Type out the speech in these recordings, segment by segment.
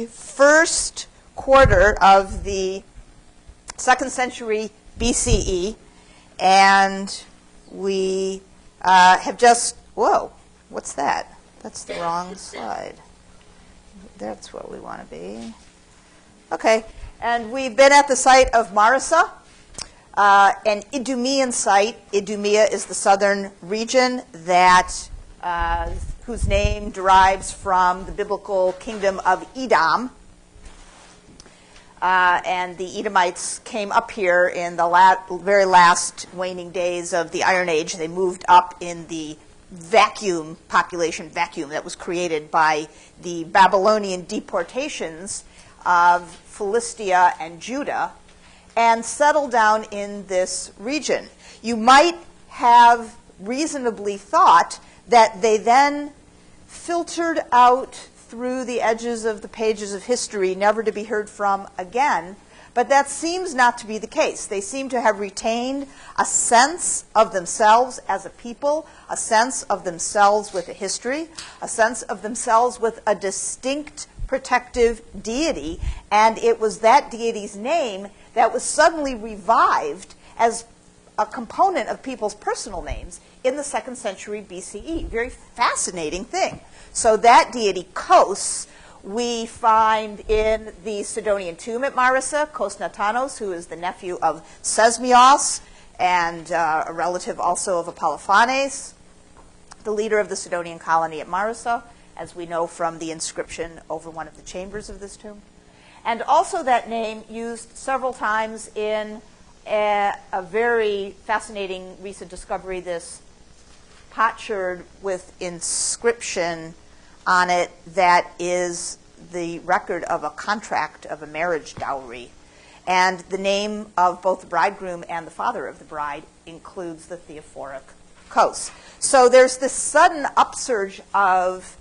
first quarter of the 2nd century BCE, and we have just, whoa, what's that? That's the wrong slide. That's where we want to be. Okay, and we've been at the site of Marissa, an Idumean site. Idumea is the southern region that whose name derives from the biblical kingdom of Edom. And the Edomites came up here in the very last waning days of the Iron Age. They moved up in the population vacuum that was created by the Babylonian deportations of Philistia and Judah, and settled down in this region. You might have reasonably thought that they then filtered out through the edges of the pages of history, never to be heard from again, but that seems not to be the case. They seem to have retained a sense of themselves as a people, a sense of themselves with a history, a sense of themselves with a distinct protective deity, and it was that deity's name that was suddenly revived as a component of people's personal names in the 2nd century BCE. Very fascinating thing. So that deity, Kos, we find in the Sidonian tomb at Marissa, Kos Natanos, who is the nephew of Sesmios and a relative also of Epiphanes, the leader of the Sidonian colony at Marissa, as we know from the inscription over one of the chambers of this tomb. And also that name used several times in a very fascinating recent discovery, this potsherd with inscription on it that is the record of a contract of a marriage dowry. And the name of both the bridegroom and the father of the bride includes the theophoric Kos. So there's this sudden upsurge of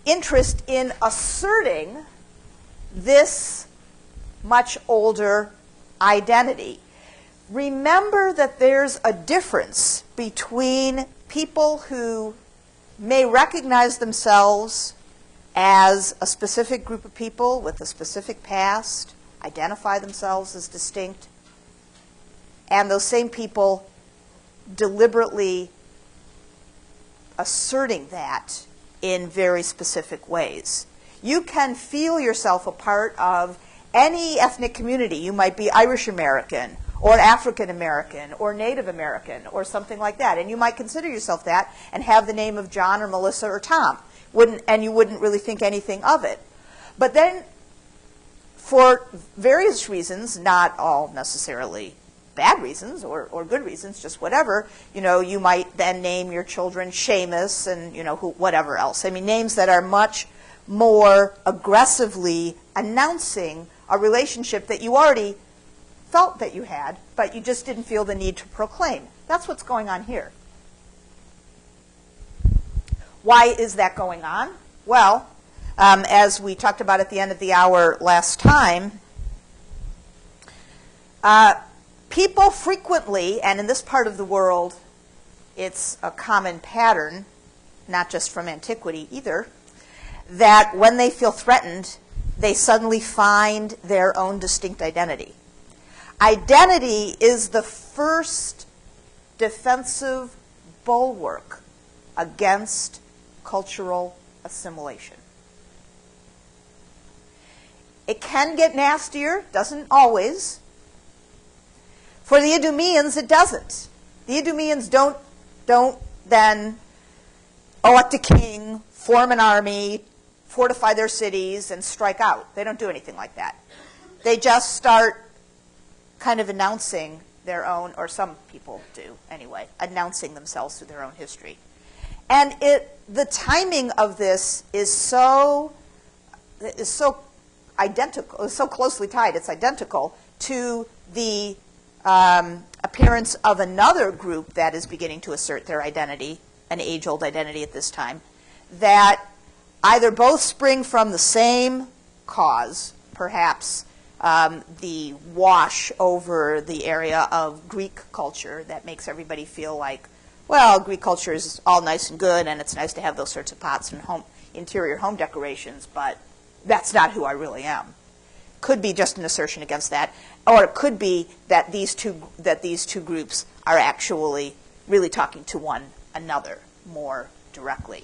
interest in asserting this much older identity. Remember that there's a difference between people who may recognize themselves as a specific group of people with a specific past, identify themselves as distinct, and those same people deliberately asserting that in very specific ways. You can feel yourself a part of any ethnic community. You might be Irish American or African American or Native American or something like that, and you might consider yourself that and have the name of John or Melissa or Tom, and you wouldn't really think anything of it. But then, for various reasons, not all necessarily bad reasons or good reasons, just whatever, you might then name your children Seamus and whatever else. I mean, names that are much more aggressively announcing a relationship that you already felt that you had, but you just didn't feel the need to proclaim. That's what's going on here. Why is that going on? Well, as we talked about at the end of the hour last time, people frequently, and in this part of the world, it's a common pattern, not just from antiquity either, that when they feel threatened, they suddenly find their own distinct identity. Identity is the first defensive bulwark against cultural assimilation. It can get nastier, doesn't always. For the Idumeans, it doesn't. The Idumeans don't then elect a king, form an army, fortify their cities, and strike out. They don't do anything like that. They just start kind of announcing their own, or some people do anyway, announcing themselves through their own history. And the timing of this is so identical, so closely tied, it's identical to the appearance of another group that is beginning to assert their identity, an age-old identity at this time, that either both spring from the same cause, perhaps the wash over the area of Greek culture that makes everybody feel like, well, Greek culture is all nice and good, and it's nice to have those sorts of pots and home, interior home decorations, but that's not who I really am. Could be just an assertion against that, or it could be that these two groups are actually really talking to one another more directly.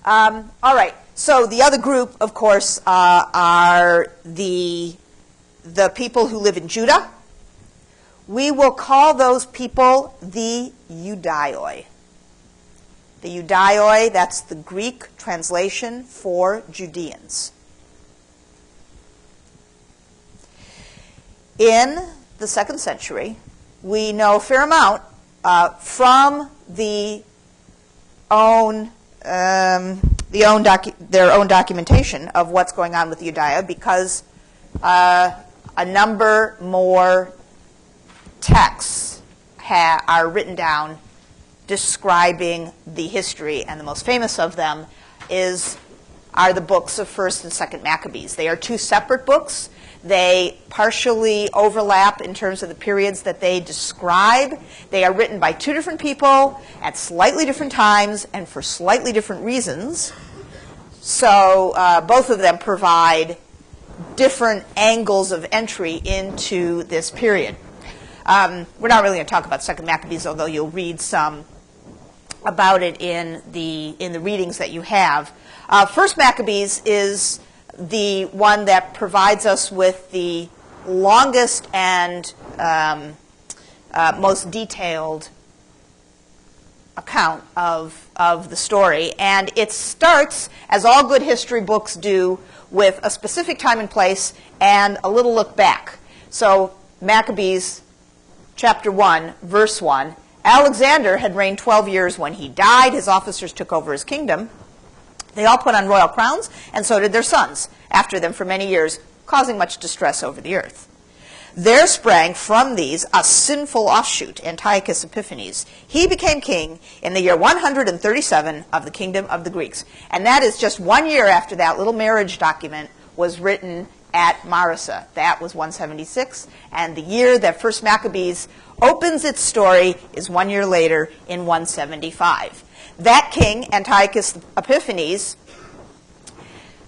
All right. So the other group, of course, are the people who live in Judah. We will call those people the Judaioi. The Judaioi, that's the Greek translation for Judeans. In the 2nd century, we know a fair amount from their own documentation of what's going on with the Judea, because a number more texts are written down describing the history, and the most famous of them are the books of 1st and 2nd Maccabees. They are two separate books. They partially overlap in terms of the periods that they describe. They are written by two different people at slightly different times and for slightly different reasons. So both of them provide different angles of entry into this period. We're not really going to talk about 2nd Maccabees, although you'll read some about it in the readings that you have. 1st Maccabees is the one that provides us with the longest and most detailed account of the story. And it starts, as all good history books do, with a specific time and place and a little look back. So Maccabees chapter 1, verse 1, Alexander had reigned 12 years when he died. His officers took over his kingdom. They all put on royal crowns, and so did their sons after them for many years, causing much distress over the earth. There sprang from these a sinful offshoot, Antiochus Epiphanes. He became king in the year 137 of the kingdom of the Greeks. And that is just 1 year after that little marriage document was written at Marissa. That was 176. And the year that 1st Maccabees opens its story is 1 year later in 175. That king, Antiochus Epiphanes,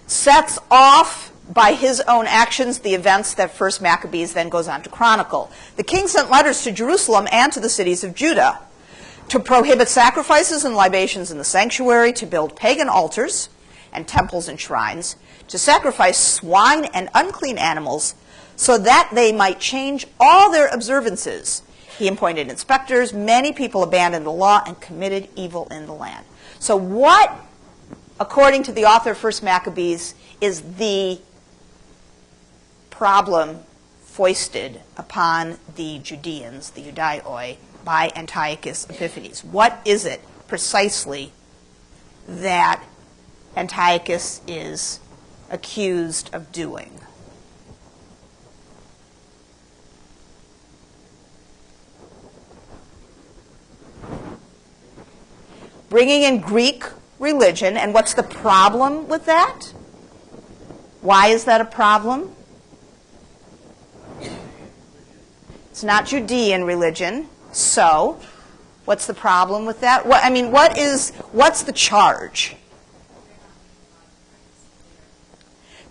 sets off by his own actions the events that 1st Maccabees then goes on to chronicle. The king sent letters to Jerusalem and to the cities of Judah to prohibit sacrifices and libations in the sanctuary, to build pagan altars and temples and shrines, to sacrifice swine and unclean animals, so that they might change all their observances. He appointed inspectors. Many people abandoned the law and committed evil in the land. So what, according to the author of 1st Maccabees, is the problem foisted upon the Judeans, the Judaioi, by Antiochus Epiphanes? What is it precisely that Antiochus is accused of doing? Bringing in Greek religion, and what's the problem with that? Why is that a problem? It's not Judean religion, so what's the problem with that? What's the charge?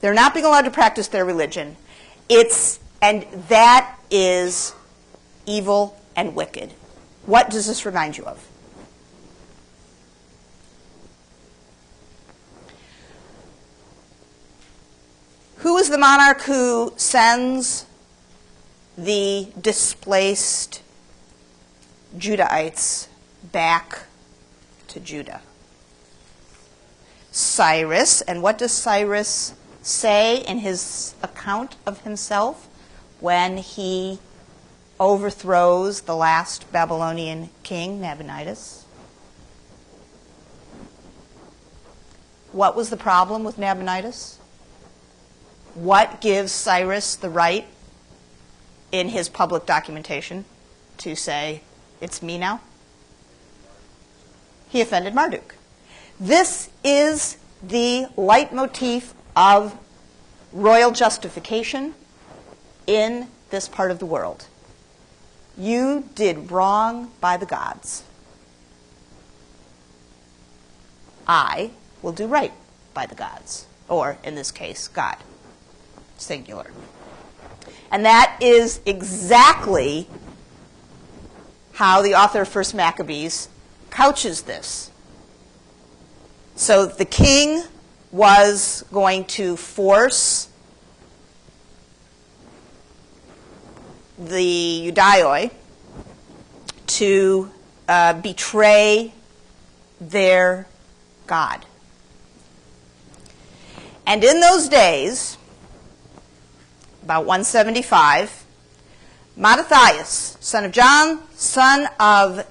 They're not being allowed to practice their religion. And that is evil and wicked. What does this remind you of? Who is the monarch who sends the displaced Judahites back to Judah? Cyrus. And what does Cyrus say in his account of himself when he overthrows the last Babylonian king, Nabonidus? What was the problem with Nabonidus? What gives Cyrus the right in his public documentation to say, it's me now? He offended Marduk. This is the leitmotif of royal justification in this part of the world. You did wrong by the gods. I will do right by the gods, or in this case, God, singular. And that is exactly how the author of 1 Maccabees couches this. So the king was going to force the Judaioi to betray their God. And in those days, about 175, Mattathias, son of John, son of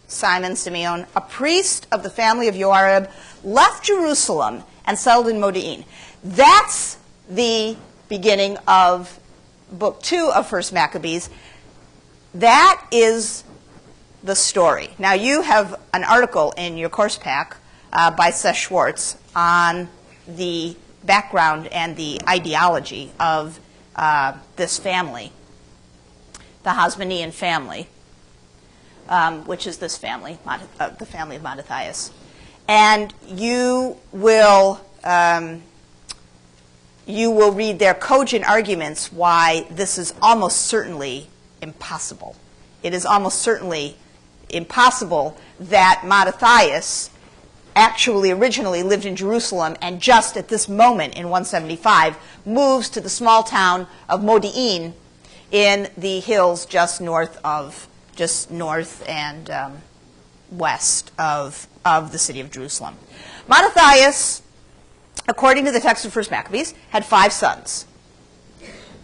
Simon, Simeon, a priest of the family of Joarib, left Jerusalem and settled in Modi'in. That's the beginning of Book 2 of 1 Maccabees. That is the story. Now, you have an article in your course pack by Seth Schwartz on the background and the ideology of this family, the Hasmonean family, which is this family, the family of Mattathias. And you will read their cogent arguments why this is almost certainly impossible. It is almost certainly impossible that Mattathias actually originally lived in Jerusalem and just at this moment in 175 moves to the small town of Modi'in in the hills just north and west of the city of Jerusalem. Mattathias, according to the text of 1 Maccabees, had 5 sons: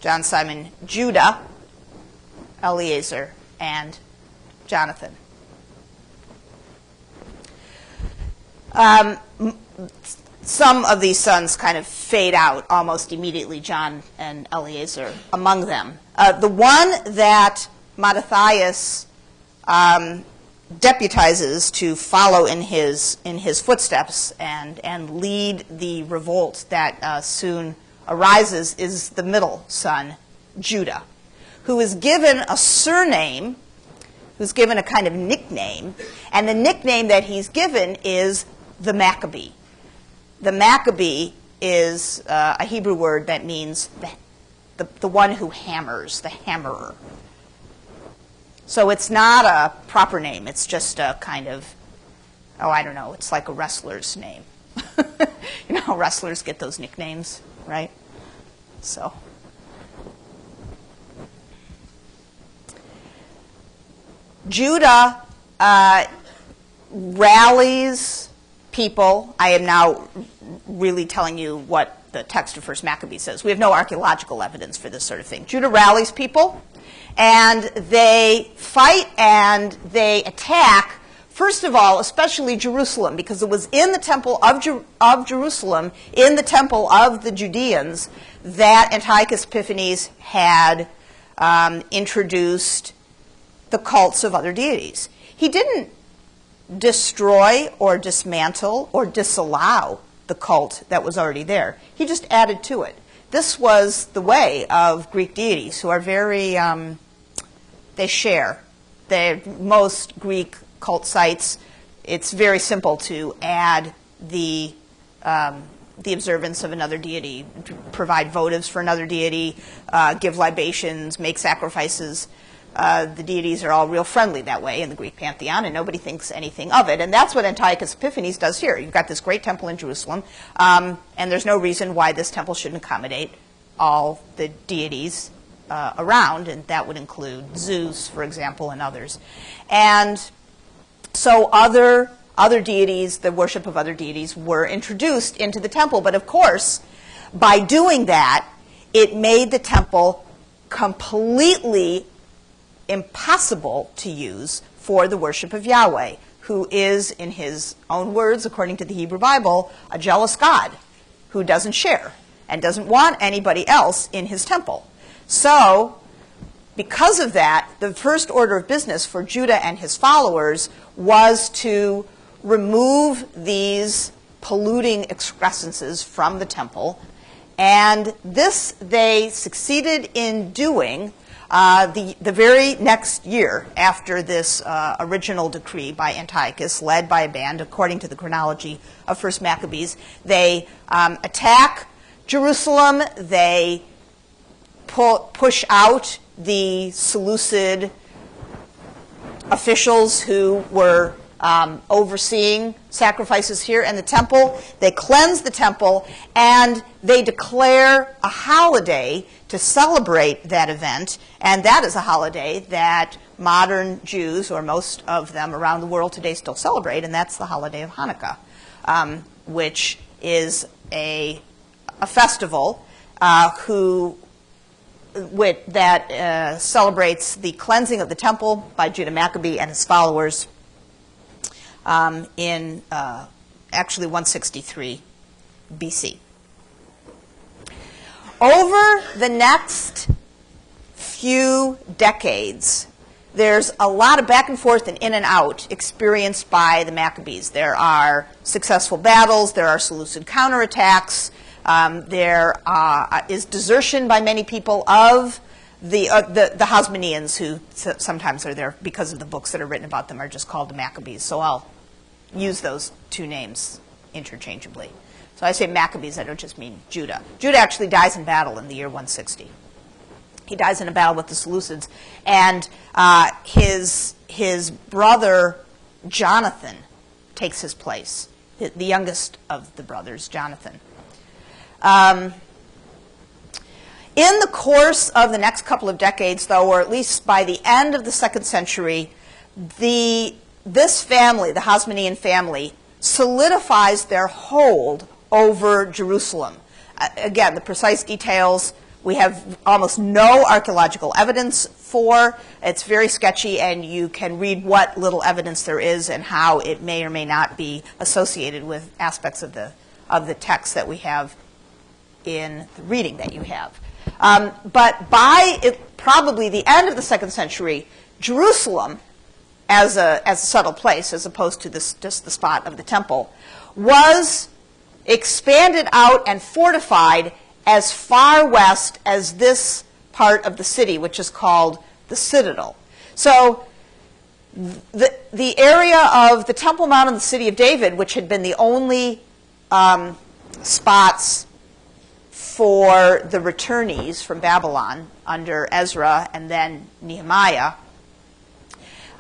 John, Simon, Judah, Eleazar, and Jonathan. Some of these sons kind of fade out almost immediately, John and Eleazar among them. The one that Mattathias deputizes to follow in his footsteps and lead the revolt that soon arises is the middle son, Judah, who is given a surname, who's given a kind of nickname, and the nickname that he's given is the Maccabee. The Maccabee is a Hebrew word that means the one who hammers, the hammerer. So it's not a proper name. It's just a kind of, I don't know, it's like a wrestler's name. You know how wrestlers get those nicknames, right? So. Judah rallies people. I am now really telling you what the text of 1 Maccabees says. We have no archaeological evidence for this sort of thing. Judah rallies people, and they fight and they attack, first of all, especially Jerusalem, because it was in the temple of Jerusalem, in the temple of the Judeans, that Antiochus Epiphanes had introduced the cults of other deities. He didn't destroy or dismantle or disallow the cult that was already there. He just added to it. This was the way of Greek deities, who are very, they share. Most Greek cult sites, it's very simple to add the observance of another deity, provide votives for another deity, give libations, make sacrifices. The deities are all real friendly that way in the Greek pantheon, and nobody thinks anything of it. And that's what Antiochus Epiphanes does here. You've got this great temple in Jerusalem, and there's no reason why this temple shouldn't accommodate all the deities around, and that would include Zeus, for example, and others. And so other deities, the worship of other deities, were introduced into the temple. But of course, by doing that, it made the temple completely impossible to use for the worship of Yahweh, who is, in his own words, according to the Hebrew Bible, a jealous God who doesn't share and doesn't want anybody else in his temple. So, because of that, the first order of business for Judah and his followers was to remove these polluting excrescences from the temple, and this they succeeded in doing The very next year after this original decree by Antiochus, led by a band, according to the chronology of First Maccabees, they attack Jerusalem. They push out the Seleucid officials who were overseeing sacrifices here in the temple. They cleanse the temple, and they declare a holiday to celebrate that event, and that is a holiday that modern Jews, or most of them around the world today, still celebrate, and that's the holiday of Hanukkah, which is a festival that celebrates the cleansing of the temple by Judah Maccabee and his followers in actually 163 BC. Over the next few decades, there's a lot of back and forth and in and out experienced by the Maccabees. There are successful battles, there are Seleucid counterattacks, there is desertion by many people of the Hasmoneans, who sometimes are there because of the books that are written about them are just called the Maccabees. So I'll use those two names interchangeably. So I say Maccabees, I don't just mean Judah. Judah actually dies in battle in the year 160. He dies in a battle with the Seleucids, and his brother Jonathan takes his place, the youngest of the brothers, Jonathan. In the course of the next couple of decades, though, or at least by the end of the 2nd century, this family, the Hasmonean family, solidifies their hold over Jerusalem. Again, the precise details we have almost no archaeological evidence for. It's very sketchy, and you can read what little evidence there is and how it may or may not be associated with aspects of the text that we have in the reading that you have. But by probably the end of the 2nd century, Jerusalem, as a settled place, as opposed to just the spot of the temple, was expanded out and fortified as far west as this part of the city, which is called the Citadel. So the area of the Temple Mount and the City of David, which had been the only spots for the returnees from Babylon under Ezra and then Nehemiah,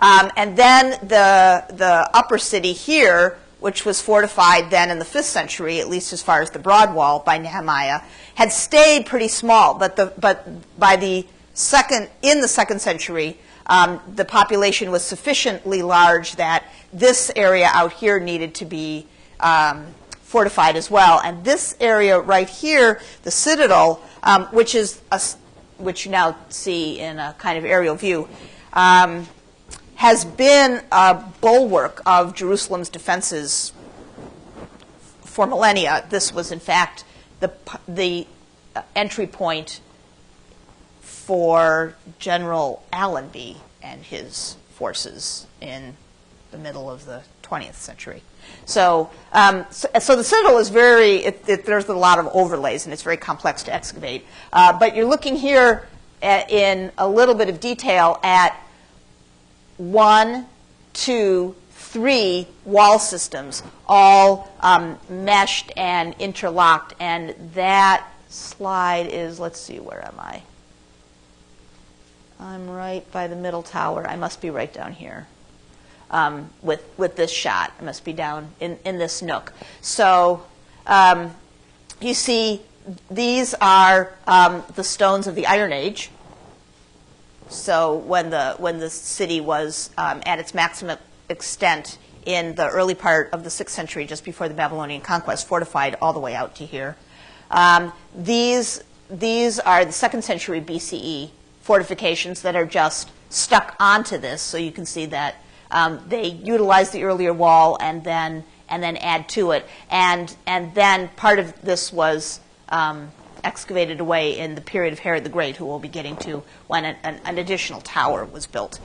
and then the upper city here, which was fortified then in the 5th century, at least as far as the broad wall by Nehemiah, had stayed pretty small. But by the in the 2nd century, the population was sufficiently large that this area out here needed to be fortified as well. And this area right here, the Citadel, which you now see in a kind of aerial view, has been a bulwark of Jerusalem's defenses for millennia. This was, in fact, the entry point for General Allenby and his forces in the middle of the 20th century. So the Citadel is there's a lot of overlays, and it's very complex to excavate. But you're looking here in a little bit of detail at 1, 2, 3 wall systems, all meshed and interlocked. And that slide is, let's see, where am I? I'm right by the middle tower. I must be right down here with this shot. I must be down in this nook. So you see, these are the stones of the Iron Age. So when the city was at its maximum extent in the early part of the 6th century, just before the Babylonian conquest, fortified all the way out to here. These are the 2nd century BCE fortifications that are just stuck onto this. So you can see that they utilize the earlier wall and then add to it. And then part of this was excavated away in the period of Herod the Great, who we'll be getting to when an additional tower was built.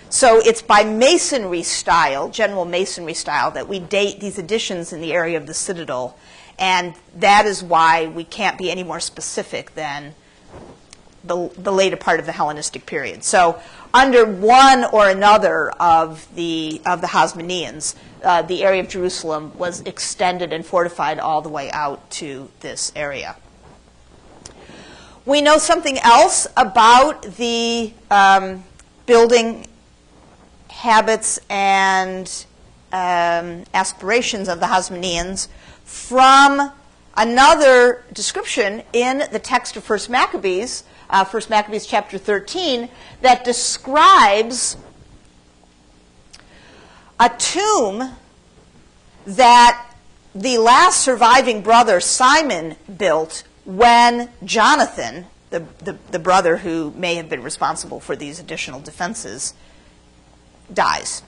So it's by masonry style, general masonry style, that we date these additions in the area of the Citadel. And that is why we can't be any more specific than the later part of the Hellenistic period. So under one or another of the Hasmoneans, the area of Jerusalem was extended and fortified all the way out to this area. We know something else about the building habits and aspirations of the Hasmoneans from another description in the text of 1 Maccabees, 1 Maccabees chapter 13, that describes a tomb that the last surviving brother, Simon, built when Jonathan, the brother who may have been responsible for these additional defenses, dies.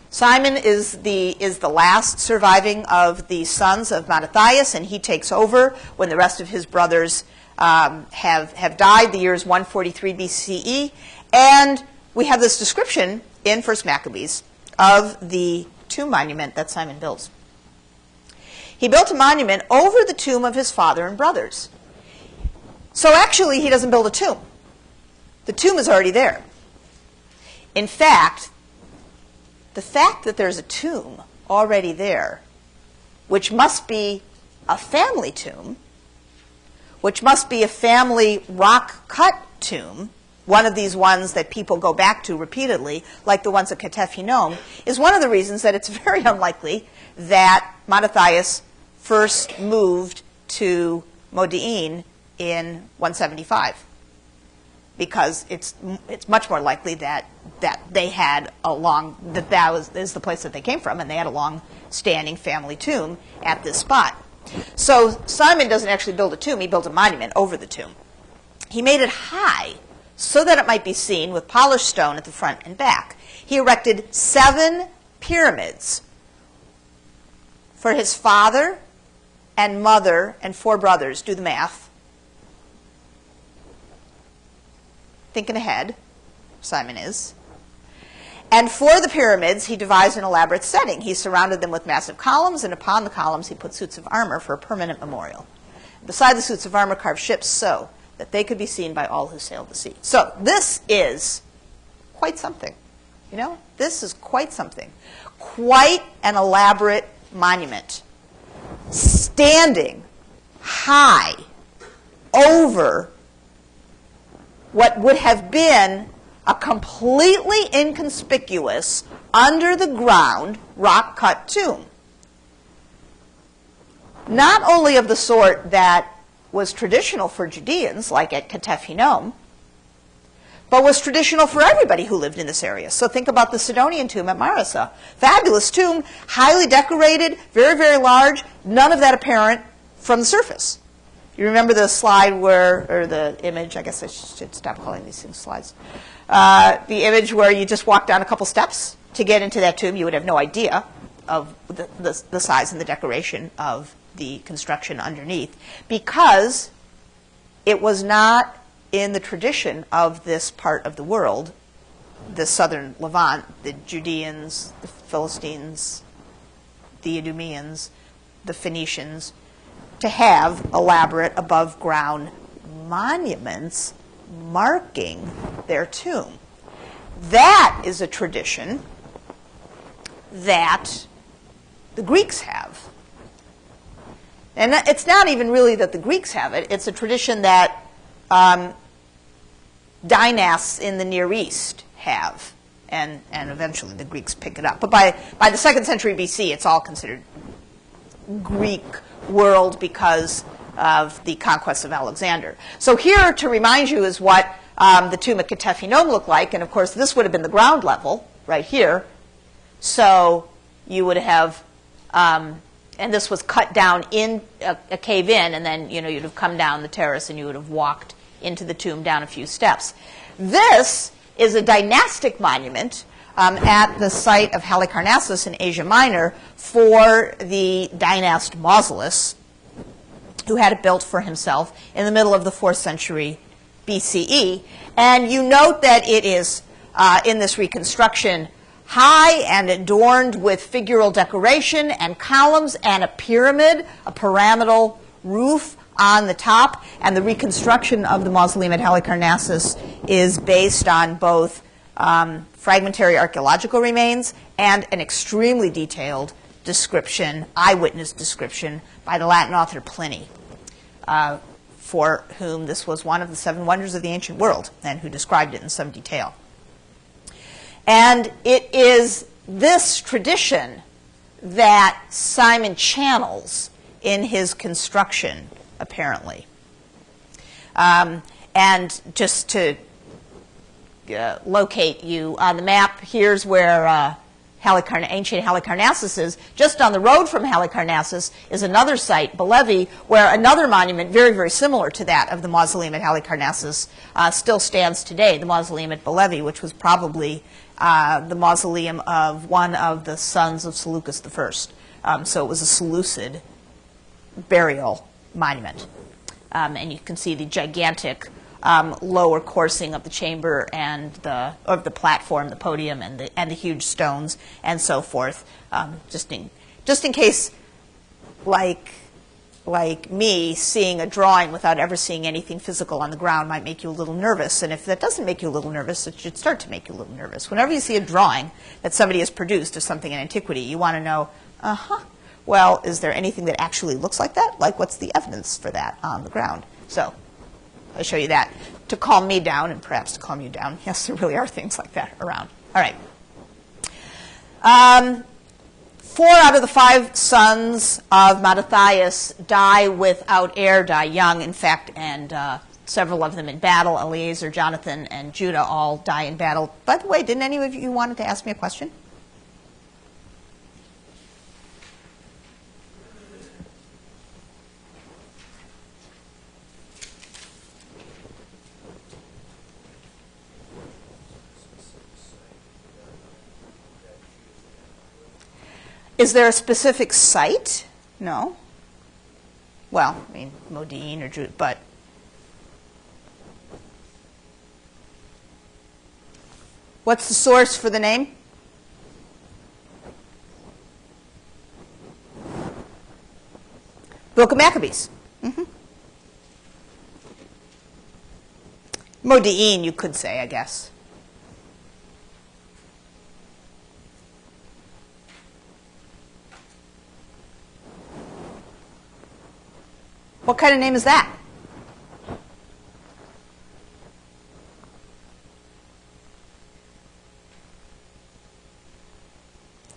Simon is the last surviving of the sons of Mattathias, and he takes over when the rest of his brothers have died. The year is 143 BCE, and we have this description in 1 Maccabees of the tomb monument that Simon builds. He built a monument over the tomb of his father and brothers. So actually, he doesn't build a tomb. The tomb is already there. In fact, the fact that there's a tomb already there, which must be a family tomb, which must be a family rock-cut tomb, one of these ones that people go back to repeatedly, like the ones at Ketef Hinnom, is one of the reasons that it's very unlikely that Mattathias first moved to Modi'in in 175. Because it's much more likely that they had that is the place that they came from, and they had a long-standing family tomb at this spot. So Simon doesn't actually build a tomb; he built a monument over the tomb. He made it high so that it might be seen with polished stone at the front and back. He erected 7 pyramids for his father and mother and 4 brothers. Do the math. Thinking ahead, Simon is. And for the pyramids, he devised an elaborate setting. He surrounded them with massive columns, and upon the columns he put suits of armor for a permanent memorial. Beside the suits of armor, carved ships so that they could be seen by all who sailed the sea. So this is quite something. You know, this is quite something. Quite an elaborate monument, standing high over what would have been a completely inconspicuous, under-the-ground, rock-cut tomb. Not only of the sort that was traditional for Judeans, like at Ketef Hinnom, but was traditional for everybody who lived in this area. So think about the Sidonian tomb at Marissa. Fabulous tomb, highly decorated, very, very large, none of that apparent from the surface. You remember the slide or the image, I guess I should stop calling these things slides. The image where you just walk down a couple steps to get into that tomb. You would have no idea of the size and the decoration of the construction underneath, because it was not in the tradition of this part of the world, the southern Levant, the Judeans, the Philistines, the Idumeans, the Phoenicians, to have elaborate above-ground monuments marking their tomb. That is a tradition that the Greeks have. And it's not even really that the Greeks have it. It's a tradition that dynasts in the Near East have. And eventually the Greeks pick it up. But by the 2nd century BC, it's all considered Greek world because of the conquest of Alexander. So here, to remind you, is what the tomb at Ketef Hinnom looked like. And of course, this would have been the ground level right here. So you would have, and this was cut down in a cave in, and then you'd have come down the terrace and you would have walked into the tomb down a few steps. This is a dynastic monument at the site of Halicarnassus in Asia Minor for the dynast Mausolus, who had it built for himself in the middle of the 4th century BCE. And you note that it is, in this reconstruction, high and adorned with figural decoration and columns and a pyramid, a pyramidal roof on the top, and the reconstruction of the mausoleum at Halicarnassus is based on both fragmentary archaeological remains and an extremely detailed description, eyewitness description, by the Latin author Pliny, for whom this was one of the 7 wonders of the ancient world, and who described it in some detail. And it is this tradition that Simon channels in his construction, apparently. And just to locate you on the map, here's where ancient Halicarnassus is. Just on the road from Halicarnassus is another site, Bolivia, where another monument very, very similar to that of the mausoleum at Halicarnassus still stands today, the mausoleum at Bolivia, which was probably the mausoleum of one of the sons of Seleucus I. So it was a Seleucid burial monument. And you can see the gigantic lower coursing of the chamber and of the platform, the podium, and the huge stones and so forth. Just in case, like me, seeing a drawing without ever seeing anything physical on the ground might make you a little nervous. And if that doesn't make you a little nervous, it should start to make you a little nervous. Whenever you see a drawing that somebody has produced of something in antiquity, you want to know, well, is there anything that actually looks like that? Like, what's the evidence for that on the ground? So I'll show you that to calm me down and perhaps to calm you down. Yes, there really are things like that around. All right. 4 out of the 5 sons of Mattathias die without heir, die young, in fact, and several of them in battle. Eleazar, Jonathan, and Judah all die in battle. By the way, didn't any of you wanted to ask me a question? Is there a specific site? No. Well, I mean, Modine or Judah, but what's the source for the name? Book of Maccabees. Modine, you could say, I guess. What kind of name is that?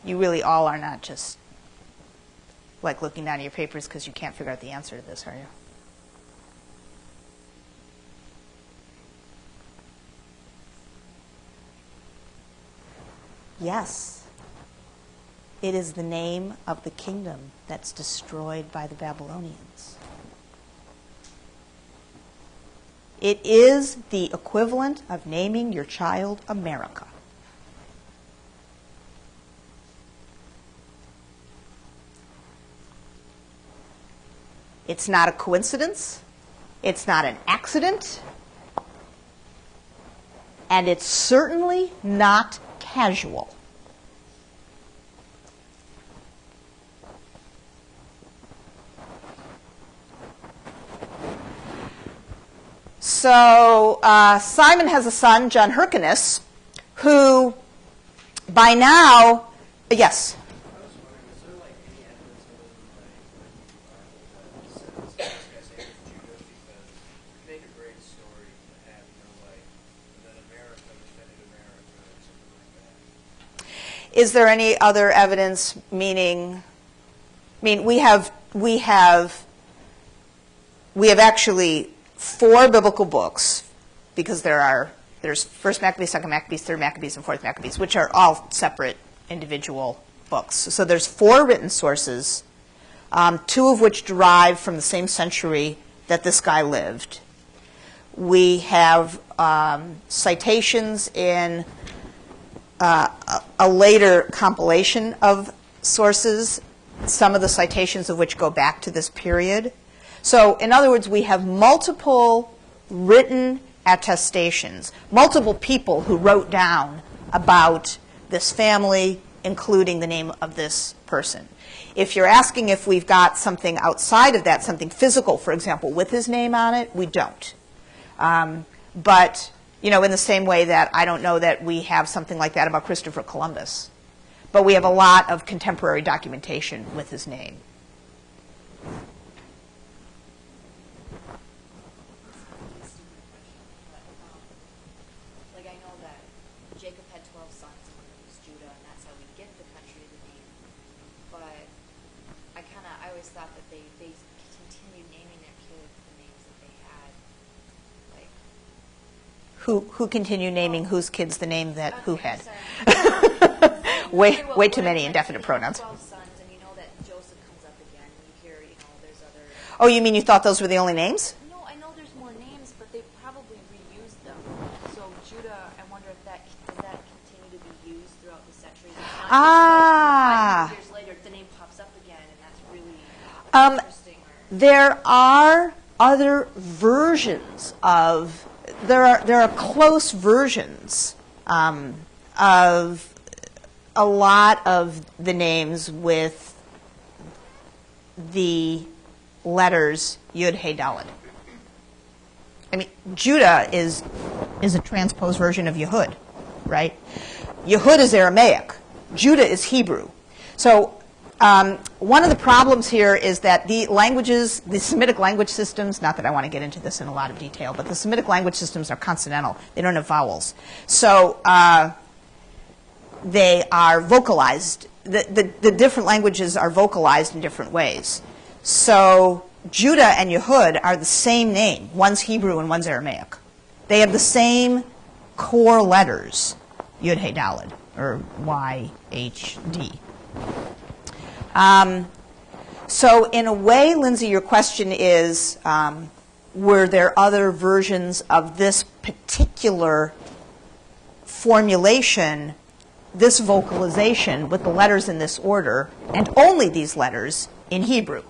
You really all are not just like looking down at your papers because you can't figure out the answer to this, are you? Yes. It is the name of the kingdom that's destroyed by the Babylonians. It is the equivalent of naming your child America. It's not a coincidence. It's not an accident. And it's certainly not casual. So Simon has a son, John Hyrcanus, who by now, yes? I was wondering, is there like any evidence other than like Judah, because you make a great story to have, like that America defended America or something like that. Is there any other evidence? Meaning, I mean, we have actually 4 biblical books, because there's First Maccabees, Second Maccabees, Third Maccabees, and Fourth Maccabees, which are all separate individual books. So there's 4 written sources, 2 of which derive from the same century that this guy lived. We have citations in a later compilation of sources, some of the citations of which go back to this period. So, in other words, we have multiple written attestations, multiple people who wrote down about this family, including the name of this person. If you're asking if we've got something outside of that, something physical, for example, with his name on it, we don't. But, you know, in the same way that I don't know that we have something like that about Christopher Columbus. But we have a lot of contemporary documentation with his name. Like, I know that Jacob had 12 sons, and one of them was Judah, and that's how we get the country of the name. But I always thought that they continued naming their kids the names that they had. Like, Who continued naming whose kids the name that who had? Sorry. way too many indefinite pronouns. 12 sons, and you know that Joseph comes up again, and you hear, you know, there's other... Oh, you mean you thought those were the only names? No, I know there's more names, but they probably reused them. So Judah, I wonder if does that continue to be used throughout the centuries? It's not just like 500 years later, the name pops up again, and that's really interesting. There are other versions of, there are close versions of a lot of the names with the letters Yud, He, Daled. I mean, Judah is a transposed version of Yehud, right? Yehud is Aramaic. Judah is Hebrew. So one of the problems here is that the languages, the Semitic language systems, not that I want to get into this in a lot of detail, but the Semitic language systems are consonantal. They don't have vowels. So they are vocalized. The different languages are vocalized in different ways. So Judah and Yehud are the same name. One's Hebrew and one's Aramaic. They have the same core letters, Yud, He, Daled, or Y, H, D. So in a way, Lindsay, your question is, were there other versions of this particular formulation, this vocalization with the letters in this order, and only these letters in Hebrew?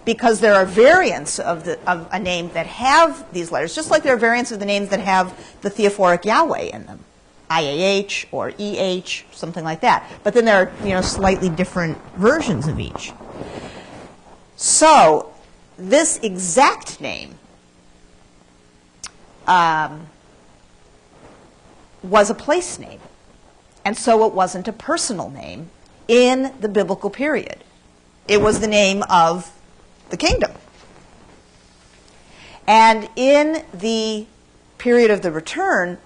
Because there are variants of a name that have these letters, just like there are variants of the names that have the theophoric Yahweh in them, IAH or EH, something like that. But then there are, slightly different versions of each. So this exact name was a place name, and so it wasn't a personal name in the biblical period. It was the name of the kingdom. And in the period of the return,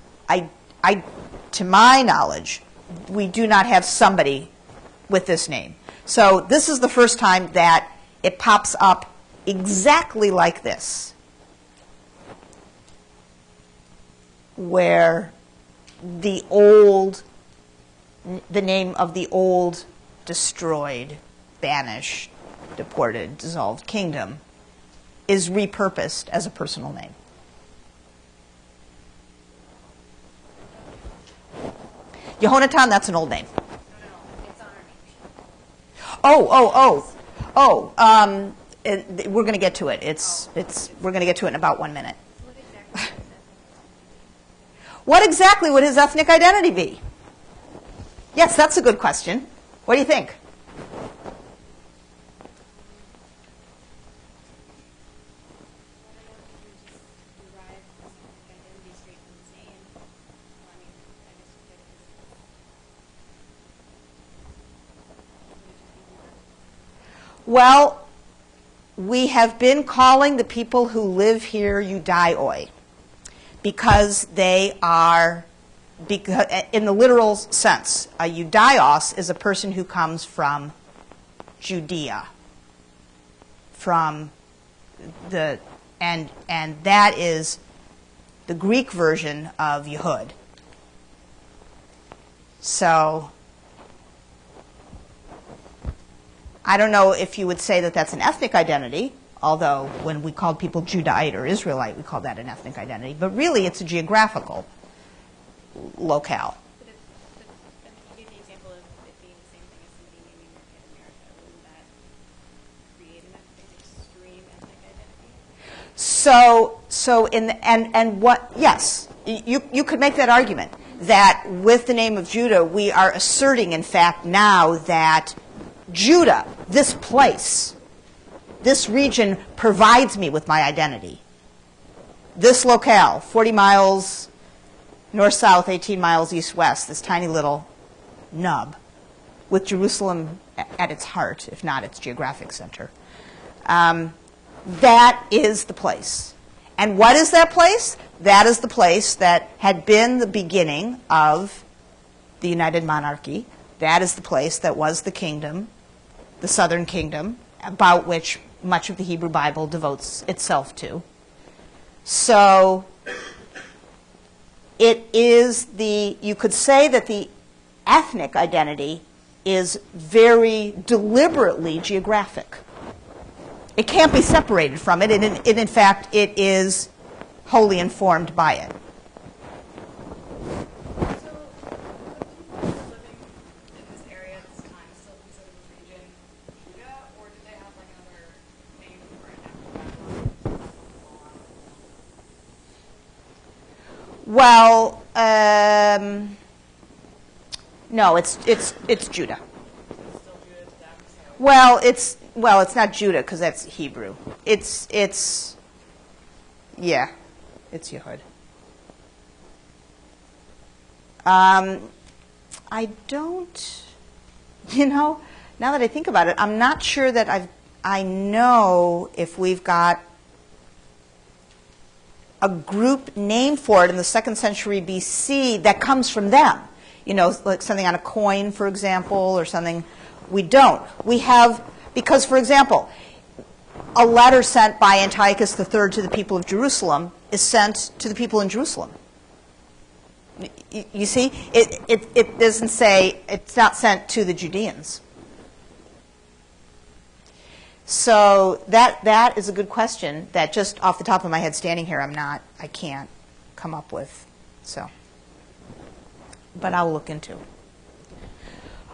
to my knowledge, we do not have somebody with this name. So this is the first time that it pops up exactly like this, where the name of the old, destroyed, banished, deported, dissolved kingdom is repurposed as a personal name. Yehonatan, that's an old name. No, it's on our name. We're going to get to it. We're going to get to it in about 1 minute. What exactly would his ethnic identity be? Yes, that's a good question. What do you think? Well, we have been calling the people who live here Judaioi because they are, in the literal sense, a Judaios is a person who comes from Judea, and that is the Greek version of Yehud. So I don't know if you would say that that's an ethnic identity, although when we called people Judahite or Israelite, we call that an ethnic identity. But really, it's a geographical locale. But if you gave the example of it being the same thing as somebody naming their kid America, wouldn't that create an extreme ethnic identity? Yes, you could make that argument. that with the name of Judah, we are asserting, in fact, now that Judah, this place, this region provides me with my identity. This locale, 40 miles north-south, 18 miles east-west, this tiny little nub with Jerusalem at its heart, if not its geographic center. That is the place. And what is that place? That is the place that had been the beginning of the United Monarchy. That is the place that was the kingdom, the southern kingdom, about which much of the Hebrew Bible devotes itself to. So it is you could say that the ethnic identity is very deliberately geographic. It can't be separated from it, and in fact, it is wholly informed by it. So, the people who were living in this area at this time still consider this region Judah, or did they have like another name for it after that? Well, no, it's Judah. It's still Judah to them, so. Well, it's not Judah because that's Hebrew. It's Yehud. I don't, now that I think about it, I'm not sure that I know if we've got a group name for it in the 2nd century BC that comes from them. Like something on a coin, for example, or something. We don't. We have, because, for example, a letter sent by Antiochus III to the people of Jerusalem is sent to the people in Jerusalem. You see, it doesn't say, it's not sent to the Judeans. So that is a good question that just off the top of my head standing here, I can't come up with. So, but I'll look into.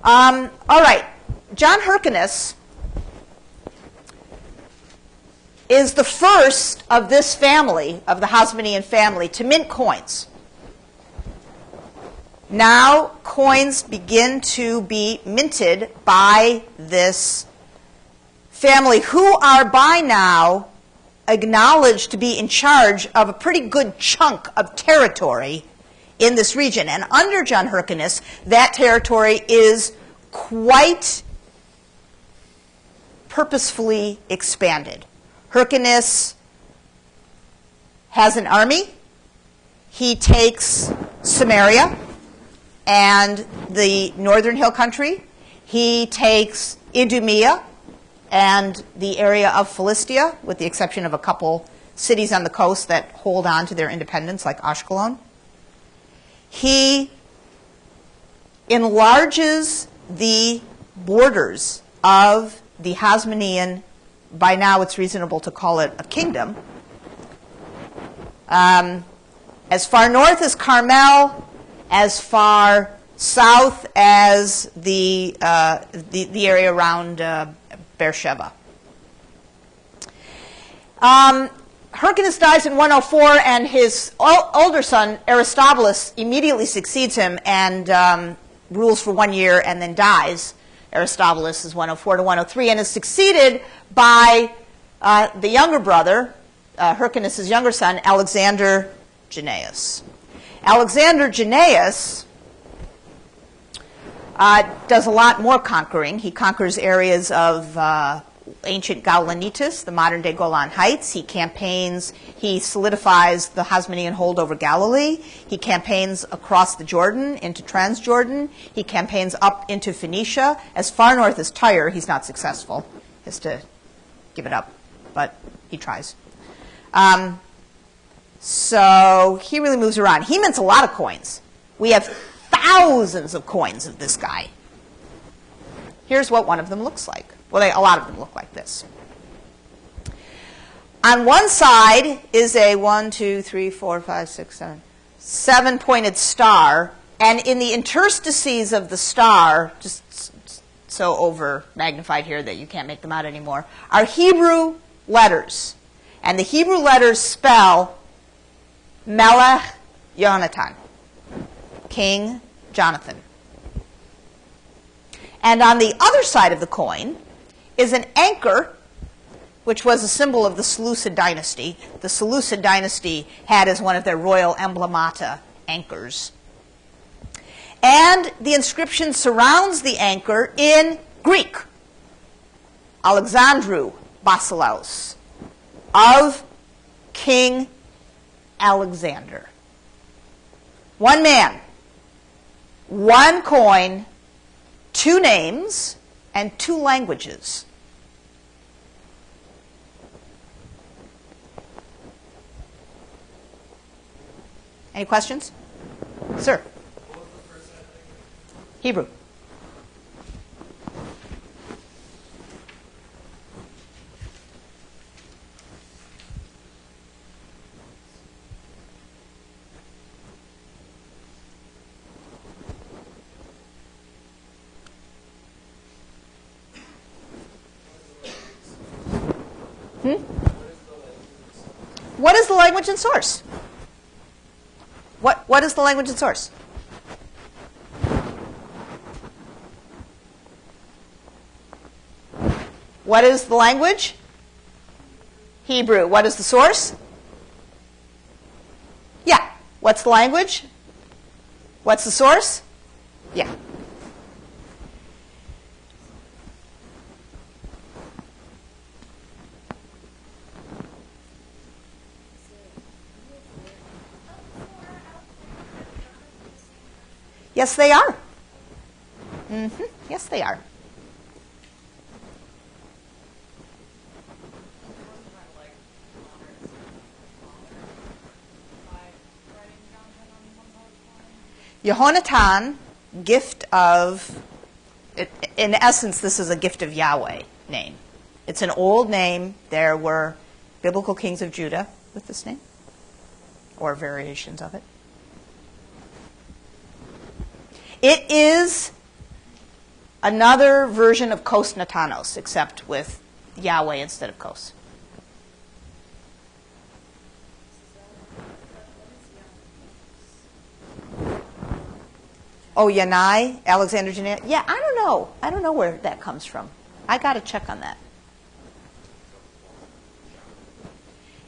All right, John Hyrcanus is the first of this family, of the Hasmonean family, to mint coins. Now coins begin to be minted by this family, who are by now acknowledged to be in charge of a pretty good chunk of territory in this region. And under John Hyrcanus, that territory is quite purposefully expanded. Hyrcanus has an army. He takes Samaria and the northern hill country. He takes Idumea and the area of Philistia, with the exception of a couple cities on the coast that hold on to their independence, like Ashkelon. He enlarges the borders of the Hasmonean, by now it's reasonable to call it a kingdom, as far north as Carmel, as far south as the area around Beersheba. Hyrcanus dies in 104, and his older son, Aristobulus, immediately succeeds him and rules for 1 year and then dies. Aristobulus is 104 to 103, and is succeeded by the younger brother, Hyrcanus' younger son, Alexander Geneious. Alexander Geneious does a lot more conquering. He conquers areas of ancient Gaulanitis, the modern-day Golan Heights. He solidifies the Hasmonean hold over Galilee. He campaigns across the Jordan into Transjordan. He campaigns up into Phoenicia. As far north as Tyre, he's not successful. He has to give it up, but he tries. So he really moves around. He mints a lot of coins. We have thousands of coins of this guy. Here's what one of them looks like. Well, a lot of them look like this. On one side is a 1, 2, 3, 4, 5, 6, 7, 7-pointed star, and in the interstices of the star, just so over magnified here that you can't make them out anymore, are Hebrew letters. And the Hebrew letters spell Melech Yonatan. King Jonathan. And on the other side of the coin is an anchor, which was a symbol of the Seleucid dynasty. The Seleucid dynasty had as one of their royal emblemata anchors. And the inscription surrounds the anchor in Greek. Alexandrou Basileus, of King Alexander. One man, one coin, two names, and two languages. Any questions? Sir? What was the first language? Hebrew. What is the language and source? What is the language and source? What is the language? Hebrew. What is the source? Yeah. What's the language? What's the source? Yeah. Yes, they are. Yes, they are. Yehonatan, gift of, in essence, this is a gift of Yahweh name. It's an old name. There were biblical kings of Judah with this name, or variations of it. It is another version of Kos Natanos, except with Yahweh instead of Kos. Oh, Yanai, Alexander Geneious. Yeah, I don't know. I don't know where that comes from. I got to check on that.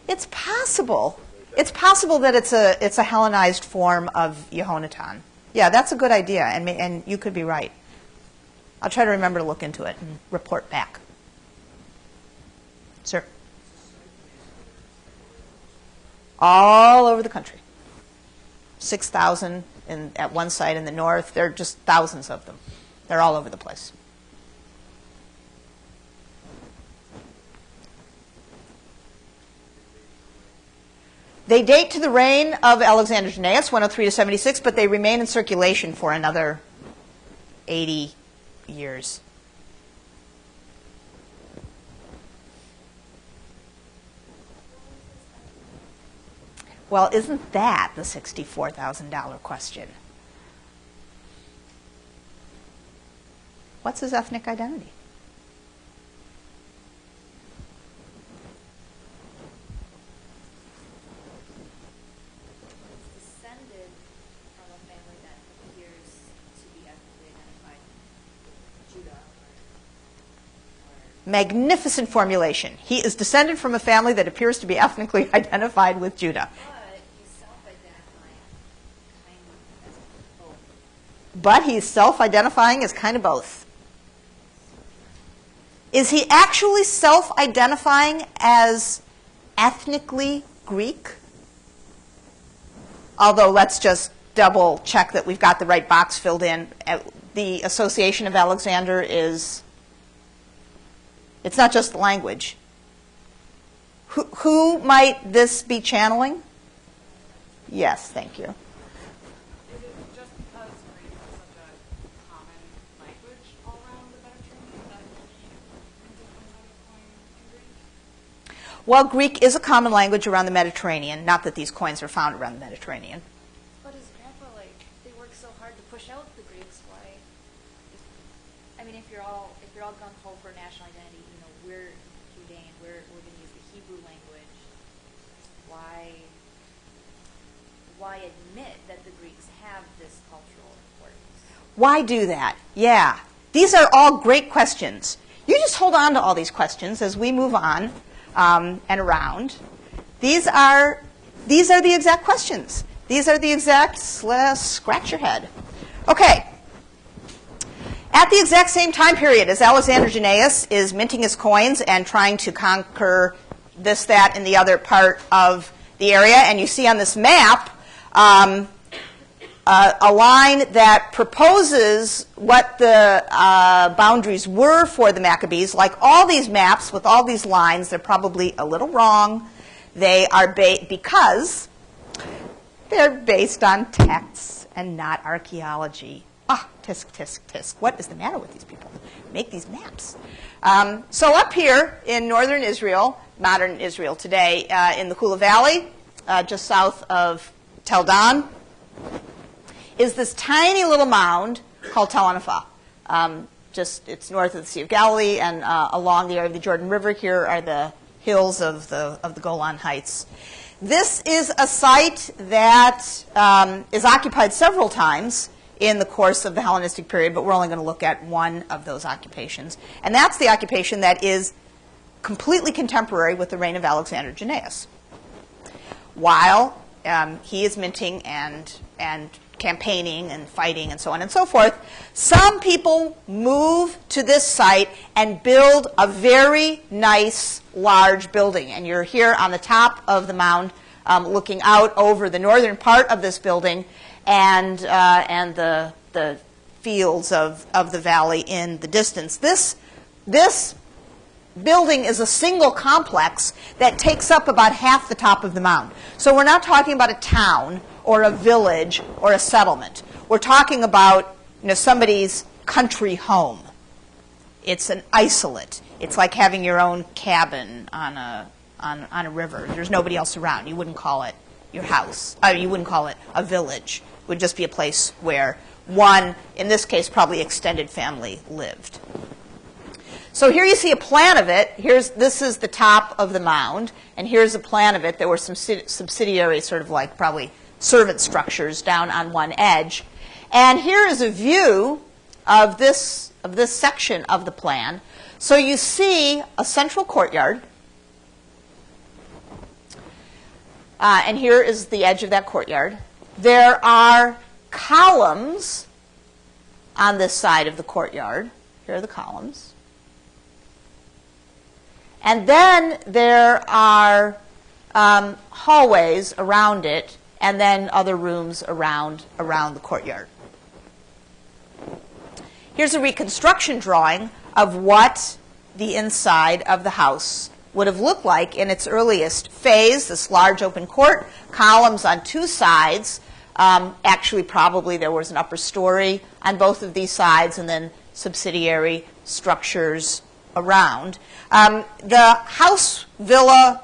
It's possible. It's possible that it's a Hellenized form of Yehonatan. Yeah, that's a good idea, and you could be right. I'll try to remember to look into it and report back. Sir? All over the country. 6,000 at one site in the north. There are just thousands of them. They're all over the place. They date to the reign of Alexander Geneious, 103 to 76, but they remain in circulation for another 80 years. Well, isn't that the $64,000 question? What's his ethnic identity? Descended from a family that appears to be ethnically identified with Judah or Magnificent formulation. He is descended from a family that appears to be ethnically identified with Judah. but he's self-identifying as kind of both. But he's self-identifying as kind of both. Is he actually self-identifying as ethnically Greek? Although let's just double check that we've got the right box filled in. The association of Alexander is, it's not just the language. Who might this be channeling? Yes, thank you. Is it just because Greek is such a common language all around the Mediterranean that he printed some sort of coin in Greek? Well, Greek is a common language around the Mediterranean, not that these coins are found around the Mediterranean. But his grandpa, they worked so hard to push out the Greeks. Why? I mean, if you're all gung ho for national identity, we're Judean, we're going to use the Hebrew language. Why why admit that the Greeks have this cultural importance? Why do that? Yeah. These are all great questions. You just hold on to all these questions as we move on and around. These are the exact questions. These are the exact, scratch your head. Okay. At the exact same time period as Alexander Geneious is minting his coins and trying to conquer this, that, and the other part of the area, and you see on this map a line that proposes what the boundaries were for the Maccabees. Like all these maps with all these lines, they're probably a little wrong. They are because they're based on texts and not archaeology. Ah, tisk, tisk, tisk. What is the matter with these people? Make these maps. So up here in northern Israel, modern Israel today, in the Kula Valley, just south of Tel Dan, is this tiny little mound called Tel Anafah. It's north of the Sea of Galilee and along the area of the Jordan River. Here are the hills of the Golan Heights. This is a site that is occupied several times in the course of the Hellenistic period, but we're only going to look at one of those occupations. And that's the occupation that is completely contemporary with the reign of Alexander Geneious. While he is minting and campaigning and fighting and so on and so forth, some people move to this site and build a very nice, large building. And you're here on the top of the mound looking out over the northern part of this building and the fields of the valley in the distance. This building is a single complex that takes up about half the top of the mound. So we're not talking about a town or a village or a settlement. We're talking about somebody's country home. It's an isolate. It's like having your own cabin on a river. There's nobody else around. You wouldn't call it your house. You wouldn't call it a village. It would just be a place where one, in this case, probably extended family lived. So here you see a plan of it. This is the top of the mound, and here's a plan of it. There were some subsidiary sort of like probably servant structures down on one edge. And here is a view of this section of the plan. So you see a central courtyard. And here is the edge of that courtyard. There are columns on this side of the courtyard. Here are the columns. And then there are hallways around it, and then other rooms around the courtyard. Here's a reconstruction drawing of what the inside of the house would have looked like in its earliest phase, this large open court, columns on two sides. Actually, probably there was an upper story on both of these sides, and then subsidiary structures around. The house, villa,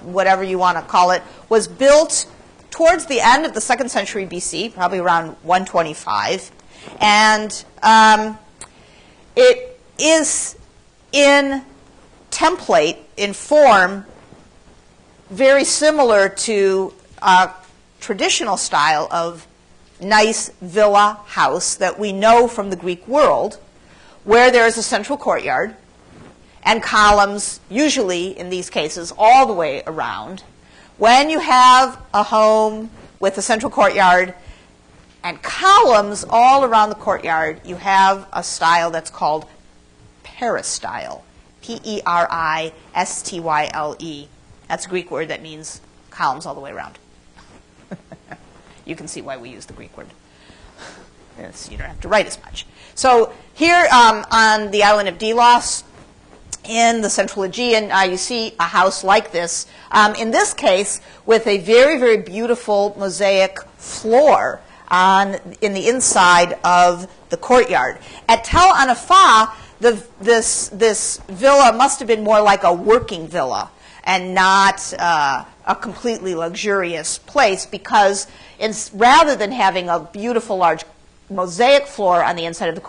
whatever you want to call it, was built towards the end of the 2nd century BC, probably around 125. And it is in template, in form, very similar to a traditional style of nice villa house that we know from the Greek world, where there is a central courtyard and columns, usually in these cases, all the way around. When you have a home with a central courtyard and columns all around the courtyard, you have a style that's called peristyle. Peristyle. That's a Greek word that means columns all the way around. You can see why we use the Greek word. You don't have to write as much. So here on the island of Delos, in the Central Aegean, you see a house like this, in this case with a very, very beautiful mosaic floor in the inside of the courtyard. At Tel Anafah, this villa must have been more like a working villa and not a completely luxurious place, because rather than having a beautiful large mosaic floor on the inside of the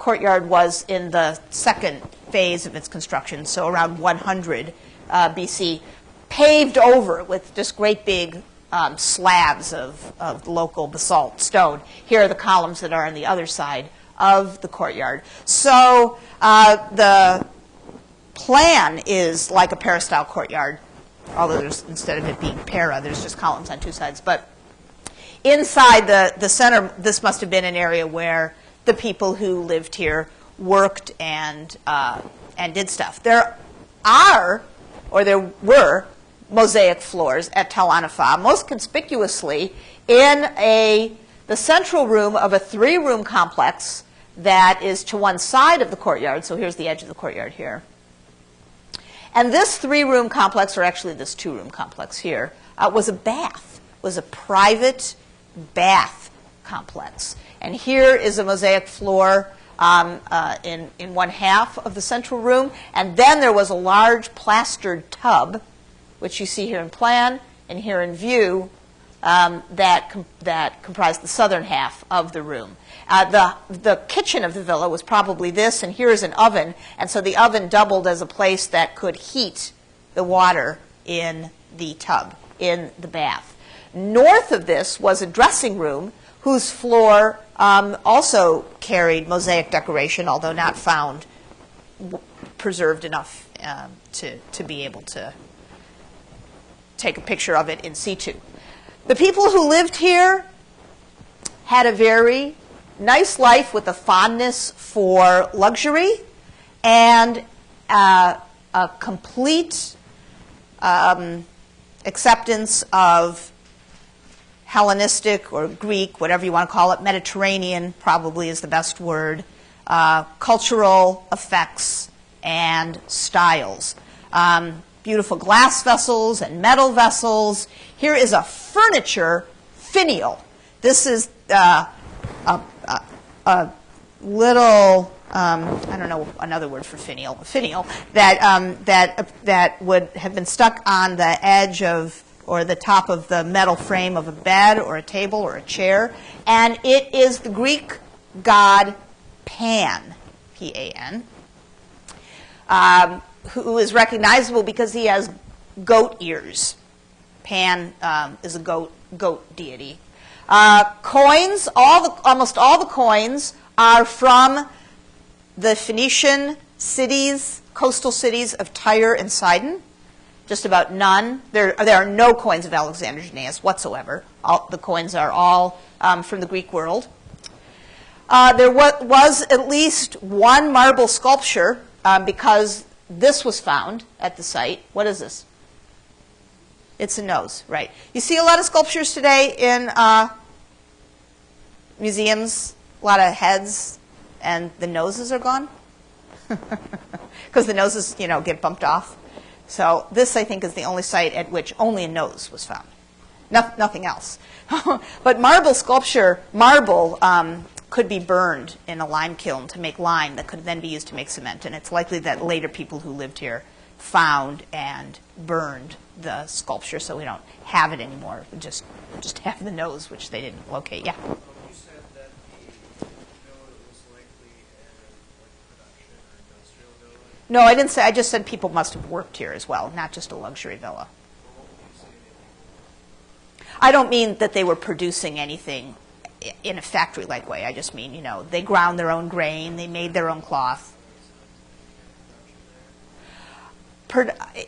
courtyard was in the second phase of its construction, so around 100 BC, paved over with just great big slabs of local basalt stone. Here are the columns that are on the other side of the courtyard. So the plan is like a peristyle courtyard, although there's, instead of it being para, there's just columns on two sides. But inside the center, this must have been an area where the people who lived here worked and did stuff. There were mosaic floors at Tel Anfa, most conspicuously in the central room of a three-room complex that is to one side of the courtyard. So here's the edge of the courtyard here. And this three-room complex, or actually this two-room complex here, was a bath, was a private bath complex. And here is a mosaic floor in one half of the central room. And then there was a large plastered tub, which you see here in plan and here in view, that comprised the southern half of the room. The kitchen of the villa was probably this, and here is an oven. And so the oven doubled as a place that could heat the water in the tub, in the bath. North of this was a dressing room whose floor also carried mosaic decoration, although not found preserved enough to be able to take a picture of it in situ. The people who lived here had a very nice life with a fondness for luxury and a complete acceptance of Hellenistic or Greek, whatever you want to call it, Mediterranean probably is the best word, cultural effects and styles. Beautiful glass vessels and metal vessels. Here is a furniture finial. This is a little, I don't know another word for finial, that would have been stuck on the edge of, or the top of the metal frame of a bed or a table or a chair. And it is the Greek god Pan, P-A-N, who is recognizable because he has goat ears. Pan is a goat deity. Coins, almost all the coins are from the Phoenician cities, coastal cities of Tyre and Sidon. Just about none. There are no coins of Alexander Geneious whatsoever. The coins are all from the Greek world. There was at least one marble sculpture because this was found at the site. What is this? It's a nose, right. You see a lot of sculptures today in museums, a lot of heads, and the noses are gone because the noses, get bumped off. So this, I think, is the only site at which only a nose was found. Nothing else. But marble sculpture, could be burned in a lime kiln to make lime that could then be used to make cement. And it's likely that later people who lived here found and burned the sculpture, so we don't have it anymore. We just have the nose, which they didn't locate. Yeah? You said that the villa was likely a production or industrial villa? No, I didn't say. I just said people must have worked here as well, not just a luxury villa. I don't mean that they were producing anything in a factory-like way. I just mean, they ground their own grain, they made their own cloth.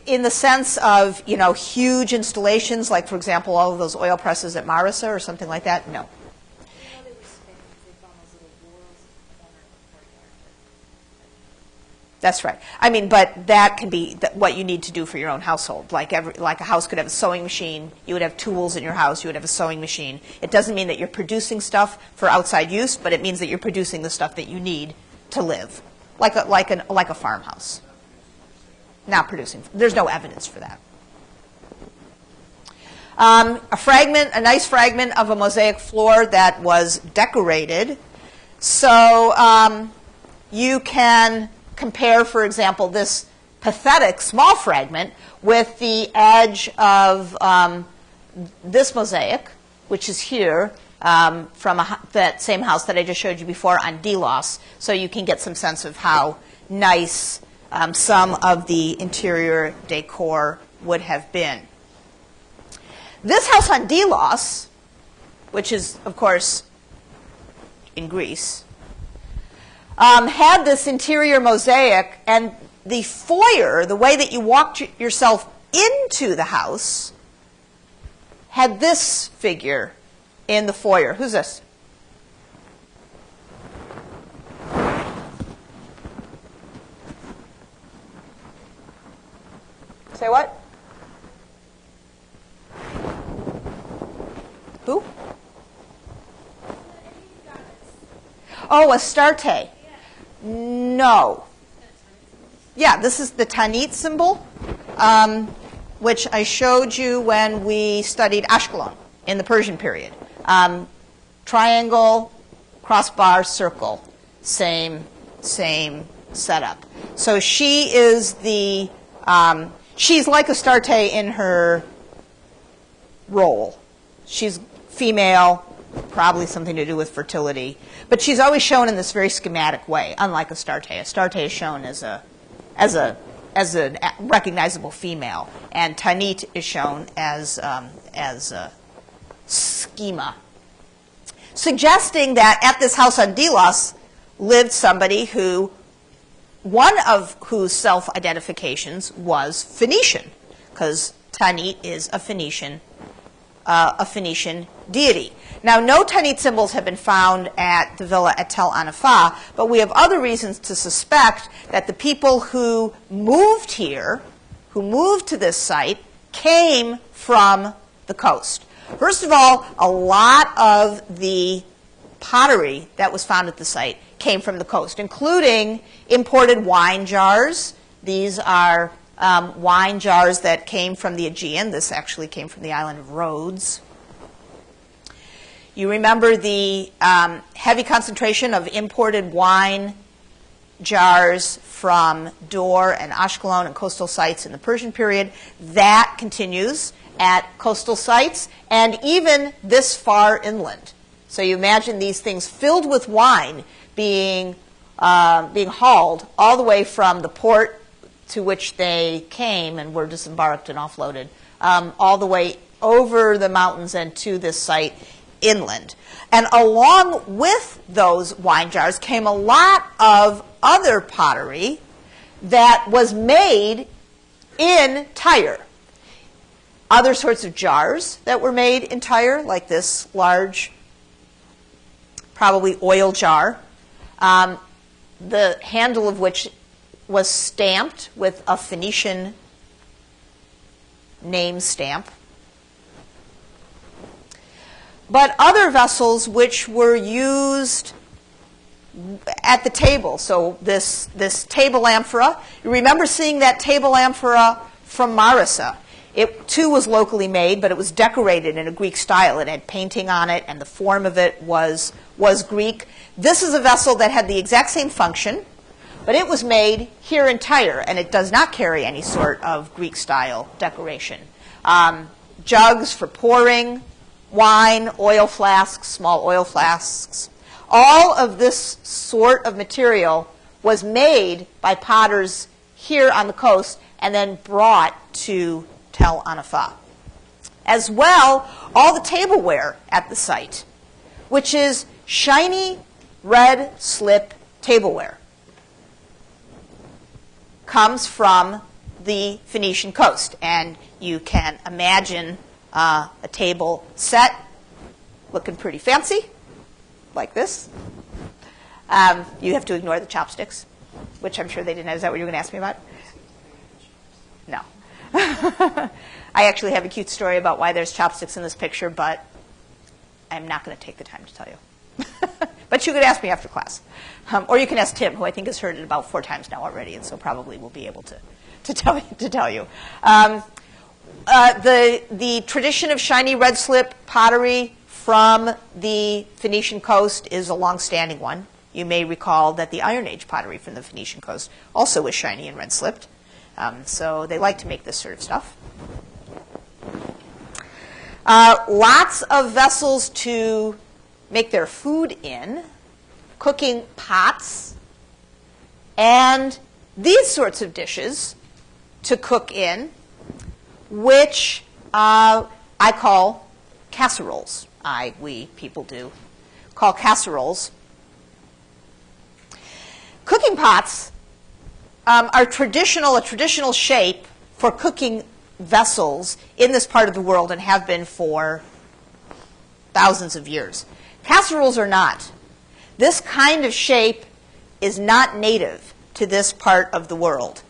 In the sense of, huge installations, like, for example, all of those oil presses at Marissa or something like that, no. That's right. I mean, but that can be what you need to do for your own household. Like a house could have a sewing machine. You would have tools in your house. You would have a sewing machine. It doesn't mean that you're producing stuff for outside use, but it means that you're producing the stuff that you need to live, like a farmhouse. Not producing. There's no evidence for that. A nice fragment of a mosaic floor that was decorated. So you can compare, for example, this pathetic small fragment with the edge of this mosaic, which is here from that same house that I just showed you before on Delos, so you can get some sense of how nice some of the interior decor would have been. This house on Delos, which is, of course, in Greece, had this interior mosaic, and the foyer, the way that you walked yourself into the house, had this figure in the foyer. Who's this? Say what? Who? Oh, Astarte. No. Yeah, this is the Tanit symbol, which I showed you when we studied Ashkelon in the Persian period. Triangle, crossbar, circle, same setup. So she is the, she's like Astarte in her role. She's female, probably something to do with fertility. But she's always shown in this very schematic way, unlike Astarte. Astarte is shown as a recognizable female, and Tanit is shown as a schema, suggesting that at this house on Delos lived somebody who, one of whose self-identifications was Phoenician, because Tanit is a Phoenician deity. Now, no Tanit symbols have been found at the villa at Tel Anafah, but we have other reasons to suspect that the people who moved here, who moved to this site, came from the coast. First of all, a lot of the pottery that was found at the site came from the coast, including imported wine jars. These are wine jars that came from the Aegean. This actually came from the island of Rhodes. You remember the heavy concentration of imported wine jars from Dor and Ashkelon and coastal sites in the Persian period. That continues at coastal sites and even this far inland. So you imagine these things filled with wine being hauled all the way from the port to which they came and were disembarked and offloaded, all the way over the mountains and to this site inland. And along with those wine jars came a lot of other pottery that was made in Tyre. Other sorts of jars that were made in Tyre, like this large, probably oil jar, the handle of which was stamped with a Phoenician name stamp. But other vessels which were used at the table, so this table amphora, you remember seeing that table amphora from Marissa. It too was locally made, but it was decorated in a Greek style. It had painting on it, and the form of it was Greek. This is a vessel that had the exact same function, but it was made here in Tyre, and it does not carry any sort of Greek-style decoration. Jugs for pouring wine, oil flasks, small oil flasks. All of this sort of material was made by potters here on the coast and then brought to Tel Anafah. As well, all the tableware at the site, which is shiny red slip tableware, comes from the Phoenician coast. And you can imagine a table set looking pretty fancy, like this. You have to ignore the chopsticks, which I'm sure they didn't. Is that what you were going to ask me about? No. I actually have a cute story about why there's chopsticks in this picture, but I'm not going to take the time to tell you. But you could ask me after class. Or you can ask Tim, who I think has heard it about 4 times now already, and so probably will be able to tell you. The tradition of shiny red slip pottery from the Phoenician coast is a long-standing one. You may recall that the Iron Age pottery from the Phoenician coast also was shiny and red-slipped. So they like to make this sort of stuff. Lots of vessels to make their food in, cooking pots, and these sorts of dishes to cook in, which I I call casseroles. We, people do, call casseroles. Cooking pots are a traditional shape for cooking vessels in this part of the world and have been for thousands of years. Casseroles are not. This kind of shape is not native to this part of the world.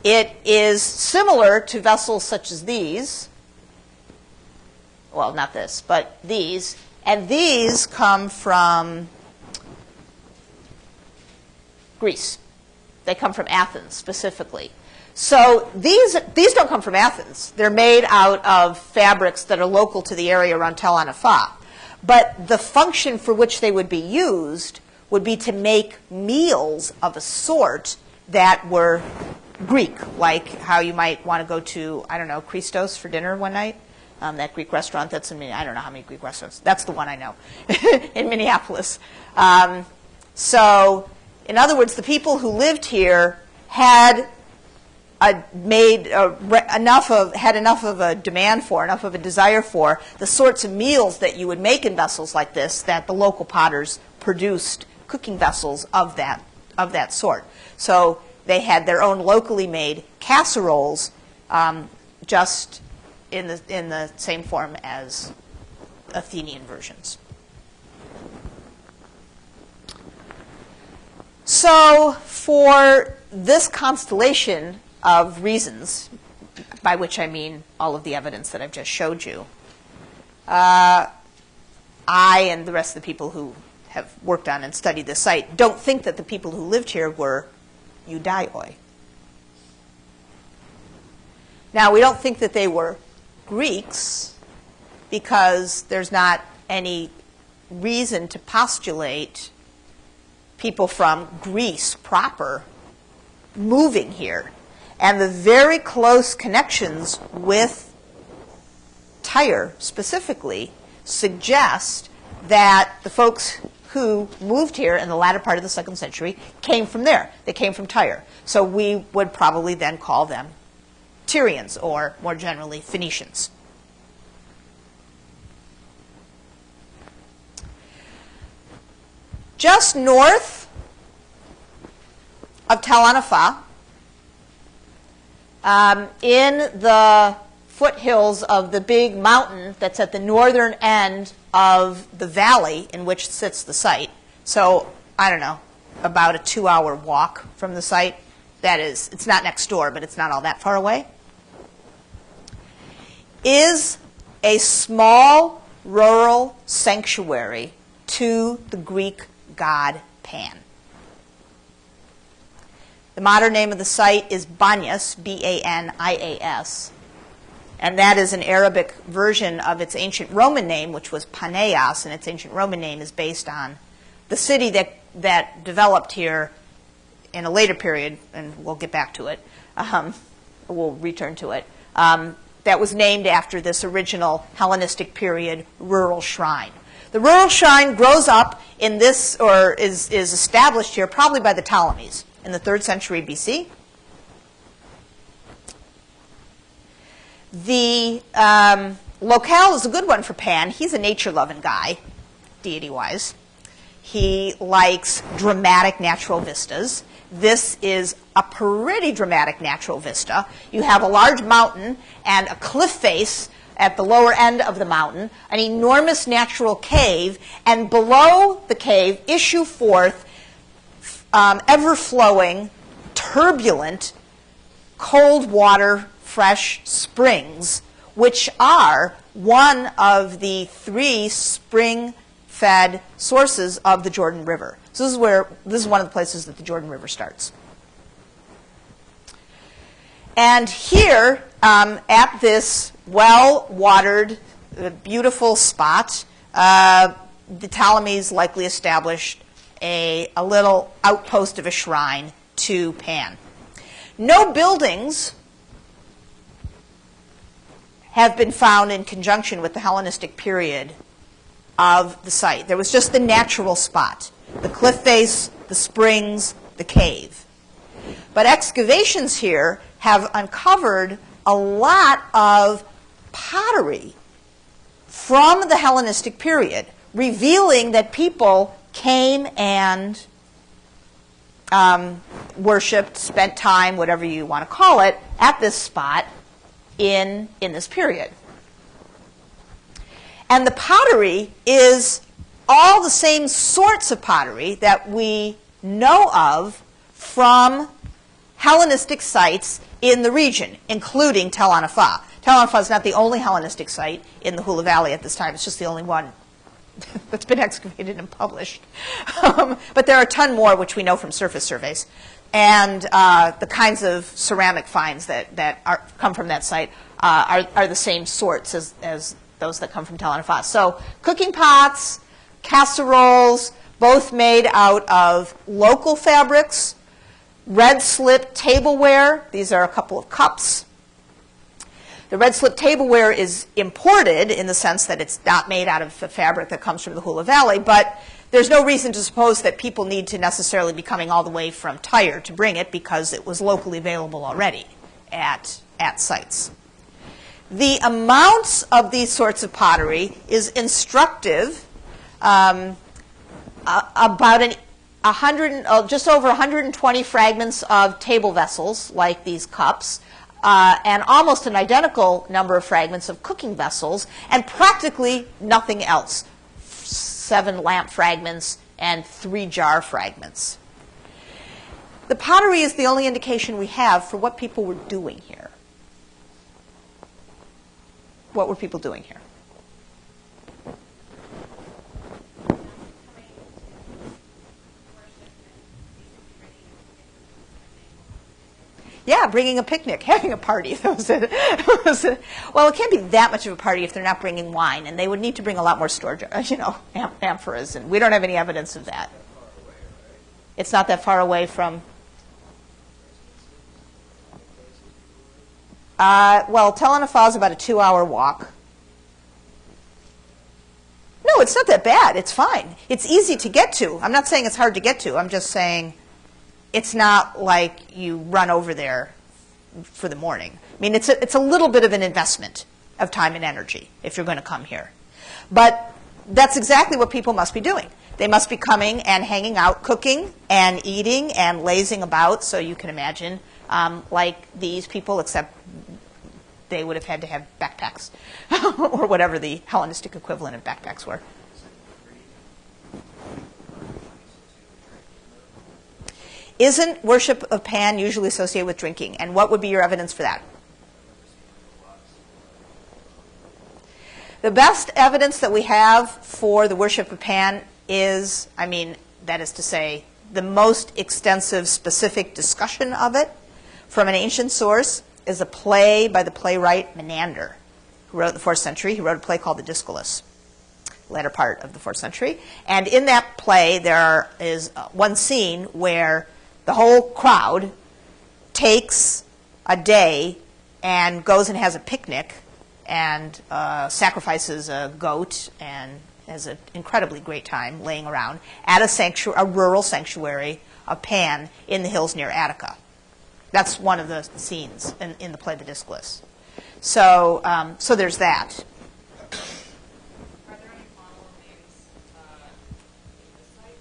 It is similar to vessels such as these. Well, not this, but these. And these come from Greece. They come from Athens specifically. So these don't come from Athens. They're made out of fabrics that are local to the area around Tel Anfa. But the function for which they would be used would be to make meals of a sort that were Greek, like how you might want to go to, I don't know, Christos for dinner one night. That Greek restaurant that's in, I don't know how many Greek restaurants. That's the one I know in Minneapolis. So, in other words, the people who lived here had enough of a demand for, enough of a desire for the sorts of meals that you would make in vessels like this, that the local potters produced cooking vessels of that sort. So they had their own locally made casseroles, just in the same form as Athenian versions. So for this constellation of reasons, by which I mean all of the evidence that I've just showed you, I and the rest of the people who have worked on and studied this site don't think that the people who lived here were Judaioi. Now, we don't think that they were Greeks because there's not any reason to postulate people from Greece proper moving here. And the very close connections with Tyre specifically suggest that the folks who moved here in the latter part of the 2nd century came from there. They came from Tyre. So we would probably then call them Tyrians, or more generally, Phoenicians. Just north of Tel Anfa, in the foothills of the big mountain that's at the northern end of the valley in which sits the site, so I don't know, about a 2-hour walk from the site. That is, it's not next door, but it's not all that far away, is a small rural sanctuary to the Greek god Pan. The modern name of the site is Banias, B-A-N-I-A-S, and that is an Arabic version of its ancient Roman name, which was Paneas, and its ancient Roman name is based on the city that developed here in a later period, and we'll get back to it. We'll return to it. That was named after this original Hellenistic period rural shrine. The rural shrine grows up in this, or is established here probably by the Ptolemies in the 3rd century BC. The locale is a good one for Pan. He's a nature-loving guy, deity-wise. He likes dramatic natural vistas. This is a pretty dramatic natural vista. You have a large mountain and a cliff face at the lower end of the mountain, an enormous natural cave, and below the cave issue forth ever-flowing, turbulent, cold water, fresh springs, which are one of the 3 spring-fed sources of the Jordan River. So this is one of the places that the Jordan River starts. And here, at this well-watered, beautiful spot, the Ptolemies likely established a little outpost of a shrine to Pan. No buildings have been found in conjunction with the Hellenistic period of the site. There was just the natural spot, the cliff face, the springs, the cave. But excavations here have uncovered a lot of pottery from the Hellenistic period, revealing that people came and worshipped, spent time, whatever you want to call it, at this spot in this period. And the pottery is all the same sorts of pottery that we know of from Hellenistic sites in the region, including Tel Anfa. Tel Anfa is not the only Hellenistic site in the Hula Valley at this time. It's just the only one that's been excavated and published. But there are a ton more which we know from surface surveys. And the kinds of ceramic finds that come from that site are the same sorts as those that come from Tel Anfa. So cooking pots, casseroles, both made out of local fabrics, red slip tableware. These are a couple of cups. The red slip tableware is imported in the sense that it's not made out of the fabric that comes from the Hula Valley, but there's no reason to suppose that people need to necessarily be coming all the way from Tyre to bring it because it was locally available already at sites. The amounts of these sorts of pottery is instructive. About just over 120 fragments of table vessels, like these cups, and almost an identical number of fragments of cooking vessels, and practically nothing else. 7 lamp fragments and 3 jar fragments. The pottery is the only indication we have for what people were doing here. What were people doing here? Yeah, bringing a picnic, having a party. Well, it can't be that much of a party if they're not bringing wine, and they would need to bring a lot more storage, amphoras, and we don't have any evidence of that. It's not that far away from. Well, Tel Anfa is about a 2-hour walk. No, it's not that bad. It's fine. It's easy to get to. I'm not saying it's hard to get to. I'm just saying it's not like you run over there for the morning. I mean, it's a little bit of an investment of time and energy if you're going to come here. But that's exactly what people must be doing. They must be coming and hanging out, cooking and eating and lazing about. So you can imagine, like these people, except they would have had to have backpacks or whatever the Hellenistic equivalent of backpacks were. Isn't worship of Pan usually associated with drinking? And what would be your evidence for that? The best evidence that we have for the worship of Pan is, that is to say, the most extensive specific discussion of it from an ancient source is a play by the playwright Menander, who wrote in the 4th century. He wrote a play called The Discourse, latter part of the 4th century. And in that play, there is one scene where the whole crowd takes a day and goes and has a picnic and sacrifices a goat and has an incredibly great time laying around at a rural sanctuary of Pan in the hills near Attica. That's one of the scenes in the play The Discourse. So there's that. Are there any model names in the site?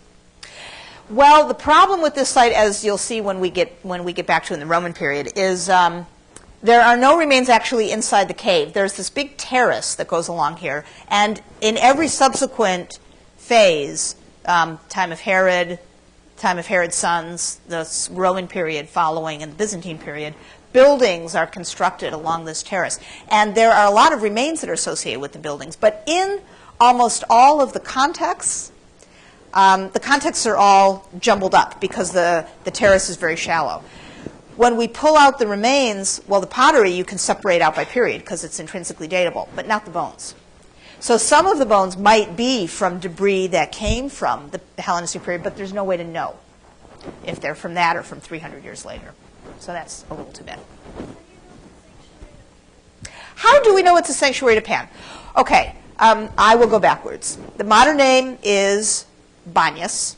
Well, the problem with this site, as you'll see when we get back to it in the Roman period, is there are no remains actually inside the cave. There's this big terrace that goes along here, and in every subsequent phase, time of Herod's sons, the Roman period following, and the Byzantine period, buildings are constructed along this terrace. And there are a lot of remains that are associated with the buildings. But in almost all of the contexts are all jumbled up because the terrace is very shallow. When we pull out the remains, well, the pottery you can separate out by period because it's intrinsically datable, but not the bones. So some of the bones might be from debris that came from the Hellenistic period, but there's no way to know if they're from that or from 300 years later. So that's a little too bad. How do we know it's a sanctuary to Pan? Okay, I will go backwards. The modern name is Banyas,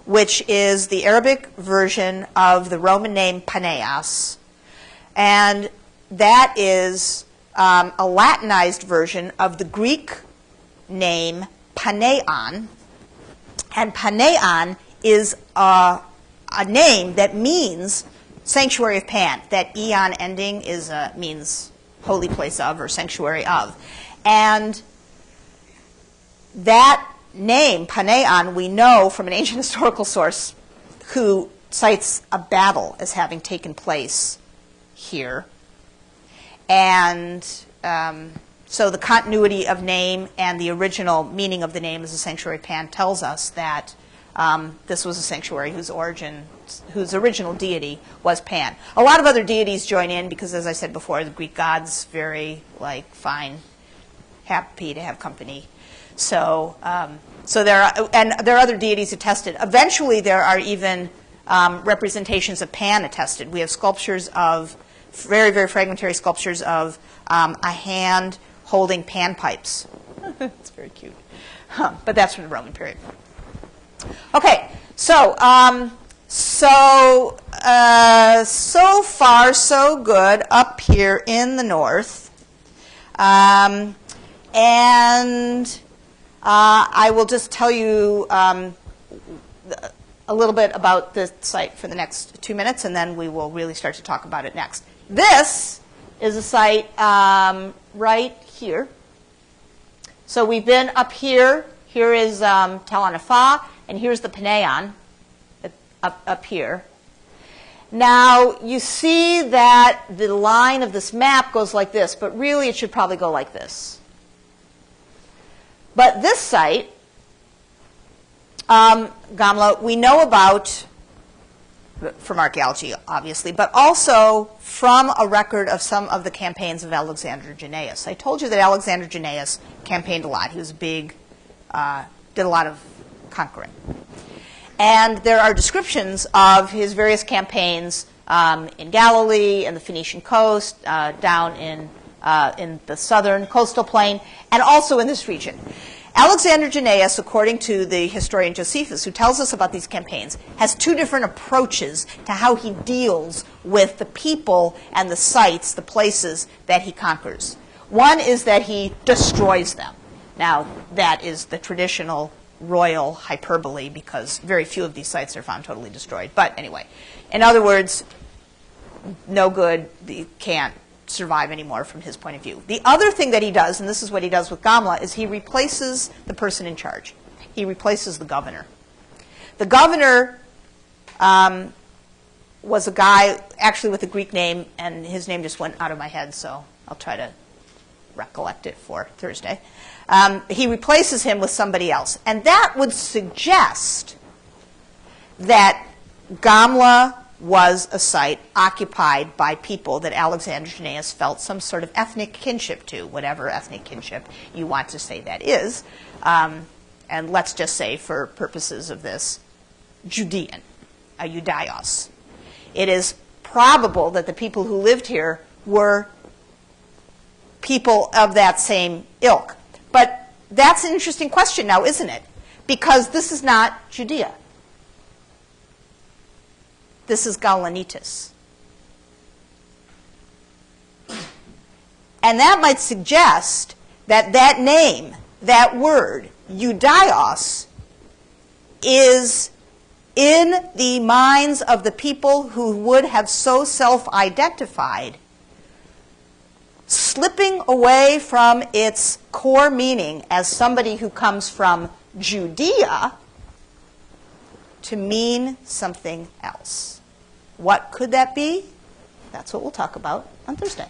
which is the Arabic version of the Roman name Paneas. And that is a Latinized version of the Greek name Paneon. And Paneon is a name that means sanctuary of Pan. That eon ending means holy place of or sanctuary of. And that name, Paneon, we know from an ancient historical source who cites a battle as having taken place here. And so the continuity of name and the original meaning of the name as a sanctuary Pan tells us that this was a sanctuary whose original deity was Pan. A lot of other deities join in because, as I said before, the Greek gods very fine, happy to have company. So there are other deities attested. Eventually, there are even representations of Pan attested. We have sculptures of very, very fragmentary sculptures of a hand holding panpipes. It's very cute. But that's from the Roman period. Okay, so so far so good up here in the north, and I will just tell you a little bit about the site for the next 2 minutes, and then we will really start to talk about it next. This is a site right here. So we've been up here. Here is Tel Anafah, and here's the Paneon up here. Now, you see that the line of this map goes like this, but really it should probably go like this. But this site, Gamla, we know about from archaeology, obviously, but also from a record of some of the campaigns of Alexander Geneious. I told you that Alexander Geneious campaigned a lot. He was big, did a lot of conquering. And there are descriptions of his various campaigns in Galilee, and the Phoenician coast, down in the southern coastal plain, and also in this region. Alexander Geneious, according to the historian Josephus, who tells us about these campaigns, has two different approaches to how he deals with the people and the sites, the places that he conquers. One is that he destroys them. Now, that is the traditional royal hyperbole because very few of these sites are found totally destroyed. But anyway, in other words, no good, you can't survive anymore from his point of view. The other thing that he does, and this is what he does with Gamla, is he replaces the person in charge. He replaces the governor. The governor was a guy actually with a Greek name, and his name just went out of my head, so I'll try to recollect it for Thursday. He replaces him with somebody else. And that would suggest that Gamla was a site occupied by people that Alexander Geneious felt some sort of ethnic kinship to, whatever ethnic kinship you want to say that is. And let's just say, for purposes of this, Judean, a Judaios. It is probable that the people who lived here were people of that same ilk. But that's an interesting question now, isn't it? Because this is not Judea. This is Gaulanitis. And that might suggest that that name, that word, Judaios, is in the minds of the people who would have so self-identified, slipping away from its core meaning as somebody who comes from Judea to mean something else. What could that be? That's what we'll talk about on Thursday.